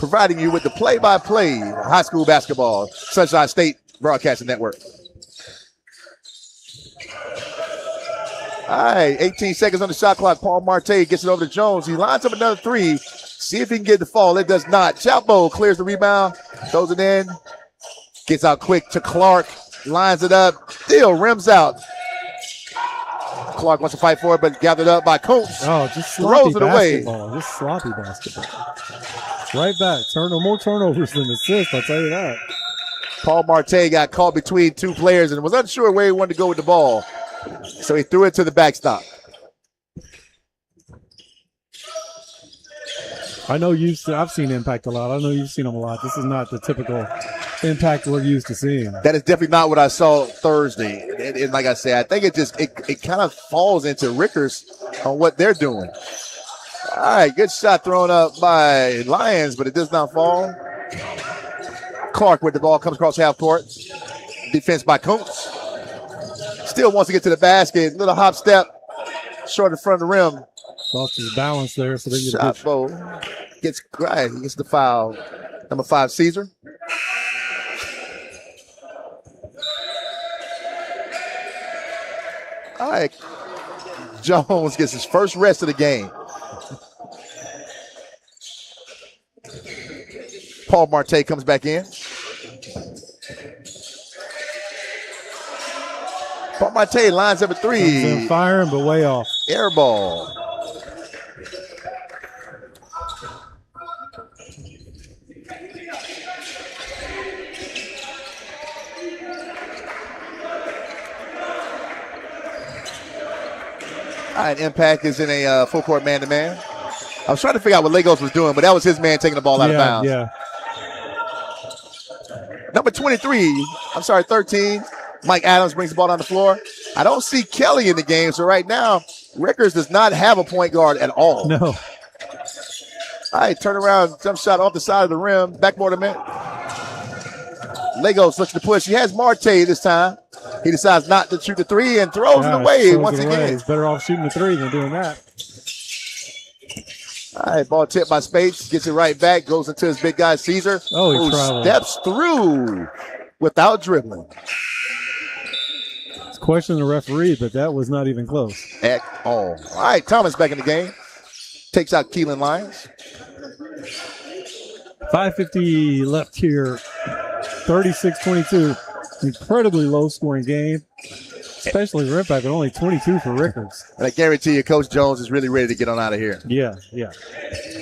providing you with the play-by-play high school basketball, Sunshine State Broadcasting Network. All right, 18 seconds on the shot clock. Paul Marte gets it over to Jones. He lines up another 3. See if he can get the fall. It does not. Chalpo clears the rebound, throws it in, gets out quick to Clark, lines it up, still rims out. Clark wants to fight for it, but gathered up by Kuntz. Oh, just sloppy throws it away. basketball. Just sloppy basketball. Right back. More turnovers than assists, I'll tell you that. Paul Marte got caught between 2 players and was unsure where he wanted to go with the ball. So he threw it to the backstop. I've seen Impact a lot. I know you've seen them a lot. This is not the typical Impact we're used to seeing. That is definitely not what I saw Thursday. And like I said, I think it kind of falls into Rickards on what they're doing. All right, good shot thrown up by Lyons, but it does not fall. Clark with the ball comes across half court. Defense by Kuntz. Still wants to get to the basket. Little hop step, short in front of the rim. Lost his balance there, so they get a Shot good foul. He gets the foul. Number 5, Caesar. All right. Jones gets his first rest of the game. Paul Marte comes back in. Paul Marte lines up a 3. Comes in firing, but way off. Air ball. All right, Impact is in a full court man-to-man. I was trying to figure out what Legos was doing, but that was his man taking the ball out of bounds. Yeah. Number 13, Mike Adams brings the ball down the floor. I don't see Kelly in the game, so right now, Rickards does not have a point guard at all. No. All right, turn around, jump shot off the side of the rim, backboard a minute. Legos looks to push. He has Marte this time. He decides not to shoot the three and throws it away once again. He's better off shooting the three than doing that. All right, ball tipped by Spates. Gets it right back. Goes into his big guy, Caesar. Oh, he who traveled. steps through without dribbling. It's questioning the referee, but that was not even close. At all. All right, Thomas back in the game. Takes out Keelan Lyons. 5:50 left here. 36-22. Incredibly low-scoring game, especially for Impact, but only 22 for Rickards. And I guarantee you, Coach Jones is really ready to get on out of here. Yeah.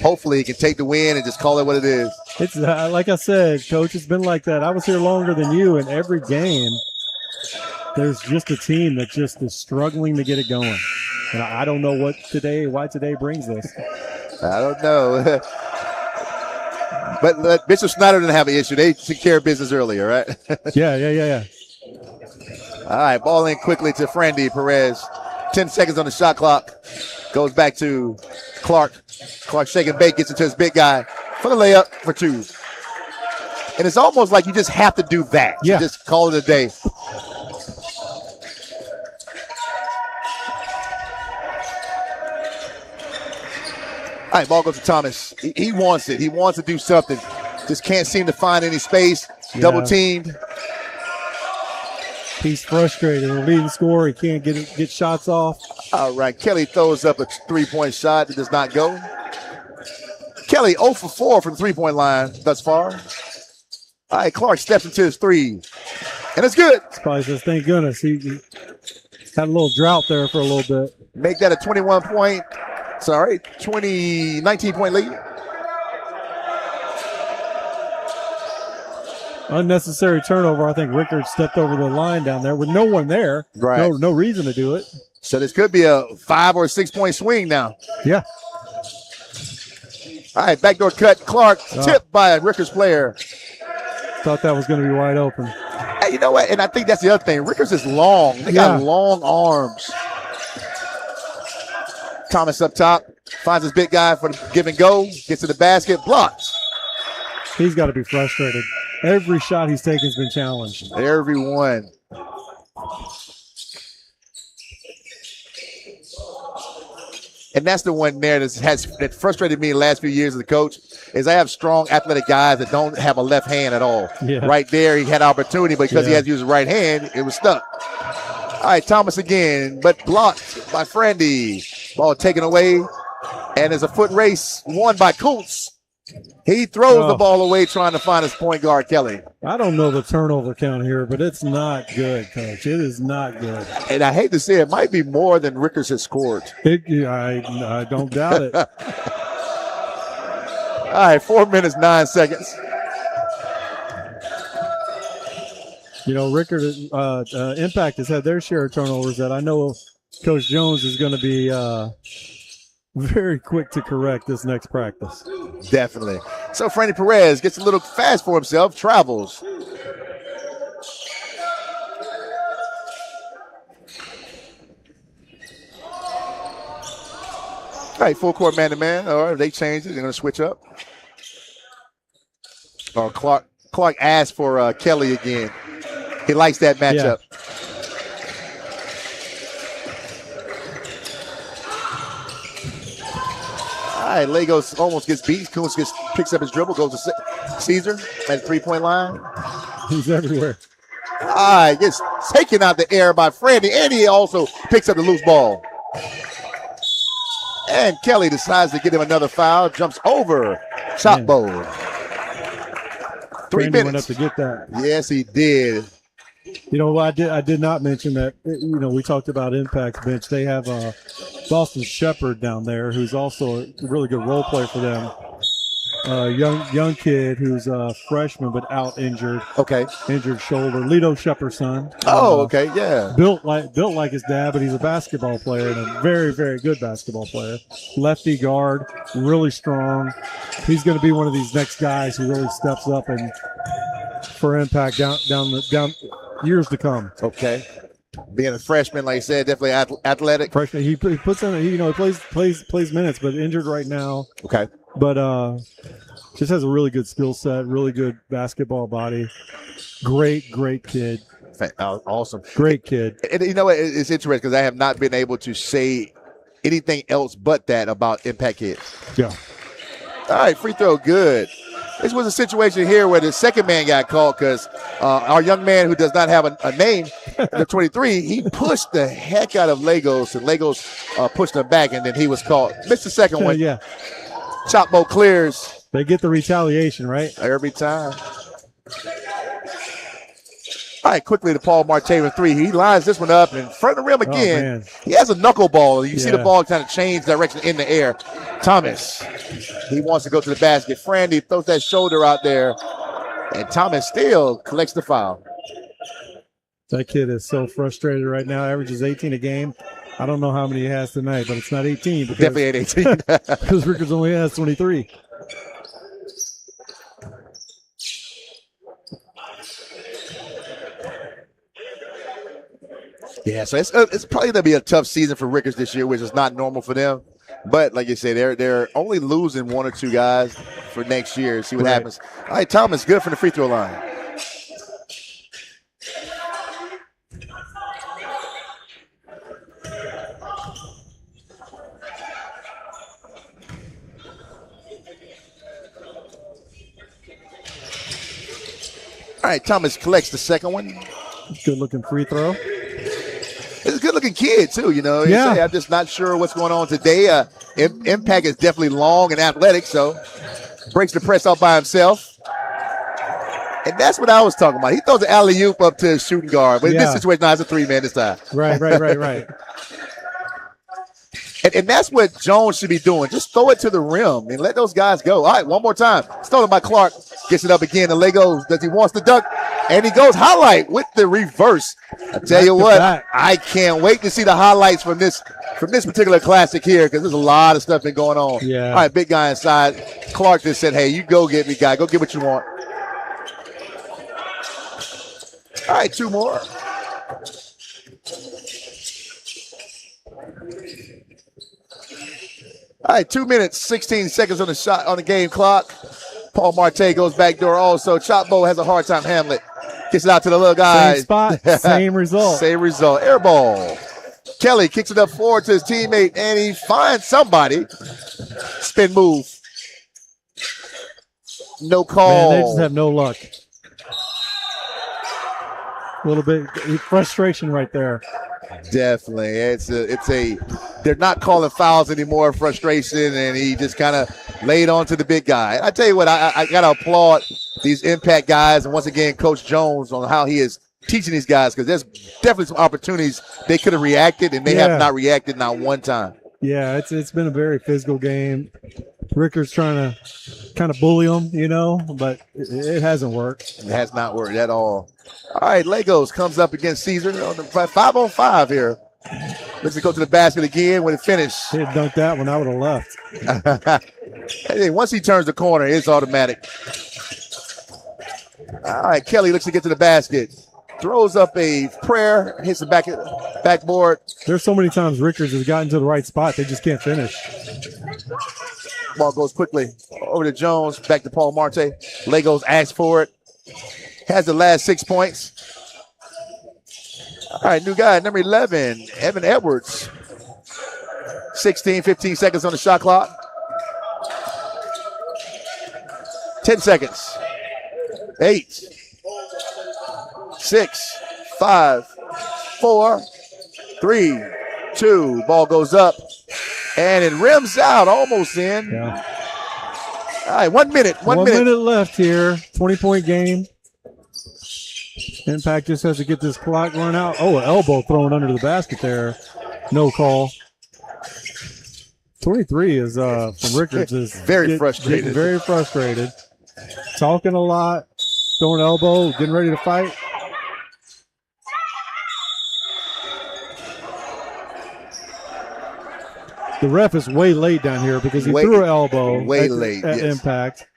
Hopefully he can take the win and just call it what it is. It's like I said, Coach, it's been like that. I was here longer than you, and every game there's just a team that just is struggling to get it going. And I don't know why today brings this. I don't know. But Bishop Snyder didn't have an issue. They took care of business earlier, right? Yeah. All right, ball in quickly to Frandy Perez. 10 seconds on the shot clock. Goes back to Clark. Clark shaking bait, gets it to his big guy for the layup for two. And it's almost like you just have to do that. Yeah. You just call it a day. All right, ball goes to Thomas. He wants it. He wants to do something. Just can't seem to find any space. Yeah. Double teamed. He's frustrated. The leading scorer, he can't get shots off. All right, Kelly throws up a three-point shot that does not go. Kelly 0 for 4 from the three-point line thus far. All right, Clark steps into his three, and it's good. Probably says, thank goodness. He had a little drought there for a little bit. Make that a 19-point lead. Unnecessary turnover. I think Rickards stepped over the line down there with no one there. Right. No reason to do it. So this could be a 5 or 6 point swing now. Yeah. All right, backdoor cut. Clark tipped by a Rickards player. Thought that was going to be wide open. Hey, you know what? And I think that's the other thing. Rickards is long. They got long arms. Thomas up top. Finds his big guy for the give and go. Gets to the basket. Blocks. He's got to be frustrated. Every shot he's taken has been challenged. Everyone. And that's the one there that frustrated me the last few years as a coach is I have strong athletic guys that don't have a left hand at all. Yeah. Right there, he had opportunity, but because he had to use his right hand, it was stuck. All right, Thomas again, but blocked by Frandy. Ball taken away, and there's a foot race won by Kuntz. He throws the ball away trying to find his point guard, Kelly. I don't know the turnover count here, but it's not good, Coach. It is not good. And I hate to say it might be more than Rickards has scored. I don't doubt it. All right, 4 minutes, 9 seconds. You know, Rickards, Impact has had their share of turnovers that I know Coach Jones is going to be very quick to correct this next practice. Definitely. So Frandy Perez gets a little fast for himself, travels. All right, full court man-to-man. All right, they changed it. They're going to switch up. Oh, Clark asked for Kelly again. He likes that matchup. Yeah. All right, Legos almost gets beat. Kuntz picks up his dribble, goes to Caesar at the three-point line. He's everywhere. All right, gets taken out the air by Frandy, and he also picks up the loose ball. And Kelly decides to get him another foul, jumps over Chopbo. 3 Frandy minutes. went up to get that. Yes, he did. You know, I did not mention that, you know, we talked about Impact's bench. They have Boston Shepherd down there, who's also a really good role player for them. Young kid who's a freshman but out injured. Okay. Injured shoulder. Lito Shepherd's son. Oh, okay, yeah. Built like his dad, but he's a basketball player and a very, very good basketball player. Lefty guard, really strong. He's going to be one of these next guys who really steps up and for Impact down years to come. Okay. Being a freshman, like I said, definitely athletic. Freshman, he puts in, he plays minutes, but injured right now. Okay. But just has a really good skill set, really good basketball body. Great kid. Awesome. Great kid. And you know what? It's interesting because I have not been able to say anything else but that about Impact kids. Yeah. All right, free throw, good. This was a situation here where the second man got called because our young man who does not have a name, the 23, he pushed the heck out of Legos, and Legos pushed him back, and then he was called. Missed the second one. Yeah. Chapo clears. They get the retaliation, right? Every time. All right, quickly to Paul Marte with 3. He lines this one up in front of the rim again. He has a knuckleball. You see the ball kind of change direction in the air. Thomas, he wants to go to the basket. Frandy throws that shoulder out there, and Thomas still collects the foul. That kid is so frustrated right now. Averages 18 a game. I don't know how many he has tonight, but it's not 18. Because, definitely ain't 18. Because Rickards only has 23. Yeah, so it's probably gonna be a tough season for Rickards this year, which is not normal for them. But like you say, they're only losing 1 or 2 guys for next year. See what happens. All right, Thomas, good from the free throw line. All right, Thomas collects the second one. Good looking free throw. It's a good-looking kid, too, you know. Yeah. I'm just not sure what's going on today. Impact is definitely long and athletic, so breaks the press out by himself. And that's what I was talking about. He throws an alley-oop up to his shooting guard. But in this situation, now it's a 3-man this time. Right. And that's what Jones should be doing. Just throw it to the rim and let those guys go. All right, one more time. Stolen by Clark. Gets it up again. The Lego does he wants to dunk. And he goes highlight with the reverse. I tell you what, I can't wait to see the highlights from this particular classic here because there's a lot of stuff been going on. Yeah. All right, big guy inside. Clark just said, hey, you go get me, guy. Go get what you want. All right, 2 more. All right, 2 minutes, 16 seconds on the game clock. Paul Marte goes back door also. Chapo has a hard time handling it. Gets it out to the little guy. Same spot, same result. Same result. Air ball. Kelly kicks it up forward to his teammate, and he finds somebody. Spin move. No call. Man, they just have no luck. A little bit frustration right there. Definitely. They're not calling fouls anymore, frustration, and he just kind of laid on to the big guy. I tell you what, I got to applaud these Impact guys, and once again, Coach Jones on how he is teaching these guys, because there's definitely some opportunities they could have reacted, and they have not reacted not one time. Yeah, it's been a very physical game. Rickards trying to kind of bully them, but it hasn't worked. It has not worked at all. All right, Legos comes up against Caesar on the 5-on-5 here. Looks to go to the basket again when it finished. He had dunked that one, I would have left. Hey, once he turns the corner, it's automatic. All right, Kelly looks to get to the basket. Throws up a prayer, hits the backboard. There's so many times Rickards has gotten to the right spot, they just can't finish. Ball goes quickly over to Jones, back to Paul Marte. Legos asks for it. Has the last 6 points. All right, new guy, number 11, Evan Edwards. 15 seconds on the shot clock. 10 seconds. 8, 6, 5, 4, 3, 2. Ball goes up, and it rims out, almost in. Yeah. All right, 1 minute. 1 minute. 1 minute left here. 20-point game. Impact just has to get this clock run out. Oh, an elbow thrown under the basket there. No call. 23 is from Rickards is very frustrated. Getting very frustrated. Talking a lot. Throwing elbow. Getting ready to fight. The ref is way late down here because he threw an elbow at Impact.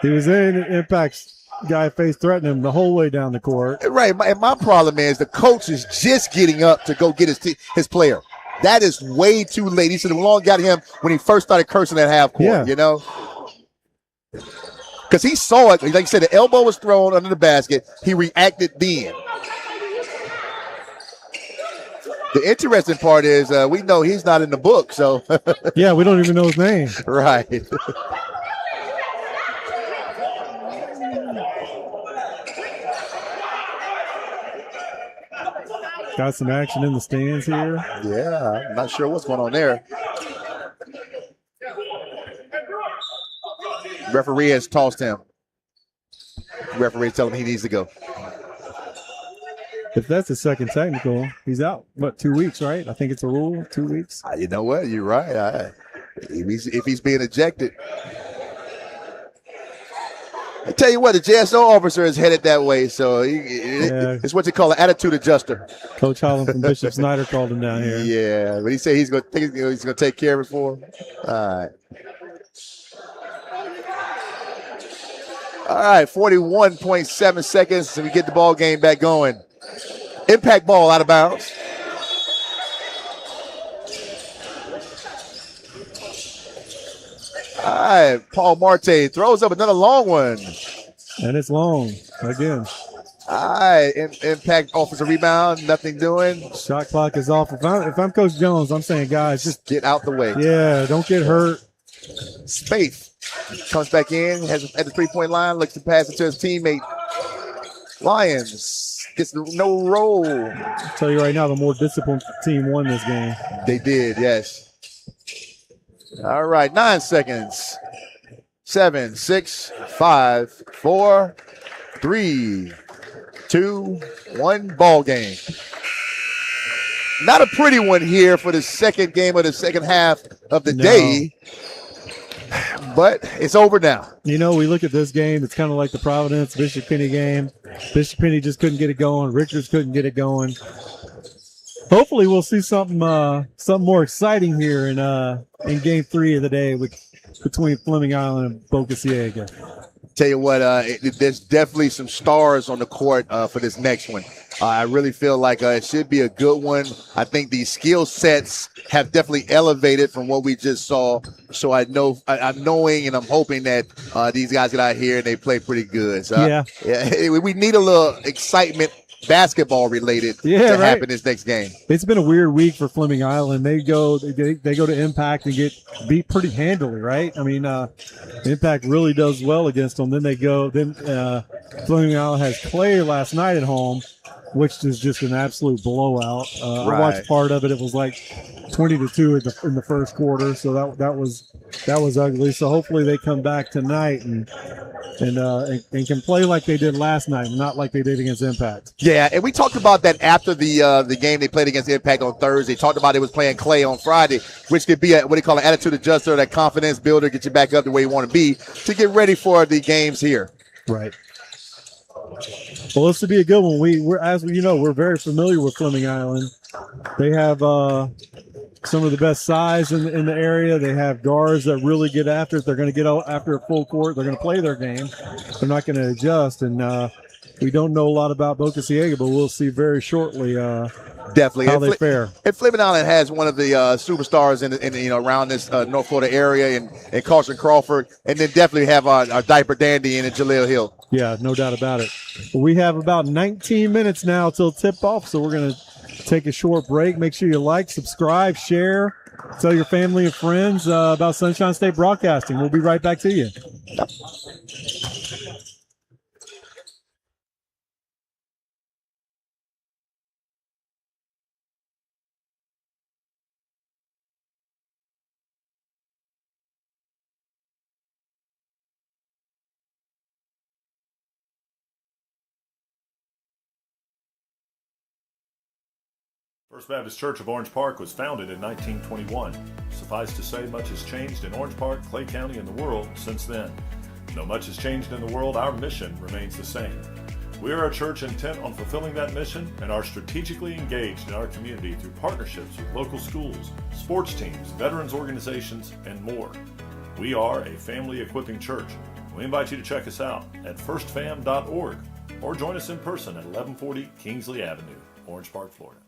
He was in Impact's guy face threatening him the whole way down the court. Right, and my problem is the coach is just getting up to go get his player. That is way too late. He should have long got him when he first started cursing at half court, Because he saw it. Like you said, the elbow was thrown under the basket. He reacted then. The interesting part is we know he's not in the book, so Yeah, we don't even know his name. right. Got some action in the stands here. Yeah, I'm not sure what's going on there. Referee has tossed him. Referee telling him he needs to go. If that's the second technical, he's out. What, 2 weeks, right? I think it's a rule, 2 weeks. You know what? You're right. If he's being ejected. I tell you what, the JSO officer is headed that way, so it's what you call an attitude adjuster. Coach Holland from Bishop Snyder called him down here. Yeah, but he said he's going to take care of it for him. All right, 41.7 seconds, so we get the ball game back going. Impact ball out of bounds. All right, Paul Marte throws up another long one. And it's long again. All right, Impact offensive rebound, nothing doing. Shot clock is off. If I'm Coach Jones, I'm saying, guys, just get out the way. Yeah, don't get hurt. Spaeth comes back in, has at the three-point line, looks to pass it to his teammate. Lions gets no roll. I'll tell you right now, the more disciplined team won this game. They did, yes. All right, 9 seconds. 7, 6, 5, 4, 3, 2, 1. Ball game. Not a pretty one here for the second game of the second half of the day. But it's over now. You know, we look at this game, it's kind of like the Providence Bishop Penny game. Bishop Penny just couldn't get it going. Rickards couldn't get it going. Hopefully we'll see something more exciting here in game 3 of the day between Fleming Island and Boca Ciega. Tell you what, there's definitely some stars on the court for this next one. I really feel like it should be a good one. I think these skill sets have definitely elevated from what we just saw. So I'm knowing and I'm hoping that these guys get out here and they play pretty good. So, we need a little excitement, basketball related, to happen this next game. It's been a weird week for Fleming Island. They go to Impact and get beat pretty handily, right? I mean, Impact really does well against them. Then Fleming Island has Clay last night at home, which is just an absolute blowout. I watched part of it. It was like 20-2 in the first quarter, so that was ugly. So hopefully they come back tonight and can play like they did last night, not like they did against Impact. Yeah, and we talked about that after the game they played against Impact on Thursday. Talked about it was playing Clay on Friday, which could be what they call an attitude adjuster, that confidence builder, get you back up the way you want to be to get ready for the games here. Right. Well, this will be a good one. We're very familiar with Fleming Island. They have some of the best size in the area. They have guards that really get after it. They're going to get after a full court. They're going to play their game. They're not going to adjust. And we don't know a lot about Boca Ciega, but we'll see very shortly definitely how they fare. And Fleming Island has one of the superstars in around this North Florida area, and Carson Crawford, and then definitely have our diaper dandy in Jaleel Hill. Yeah, no doubt about it. We have about 19 minutes now till tip-off, so we're going to take a short break. Make sure you like, subscribe, share, tell your family and friends about Sunshine State Broadcasting. We'll be right back to you. First Baptist Church of Orange Park was founded in 1921. Suffice to say, much has changed in Orange Park, Clay County, and the world since then. Though much has changed in the world, our mission remains the same. We are a church intent on fulfilling that mission and are strategically engaged in our community through partnerships with local schools, sports teams, veterans organizations, and more. We are a family equipping church. We invite you to check us out at firstfam.org or join us in person at 1140 Kingsley Avenue, Orange Park, Florida.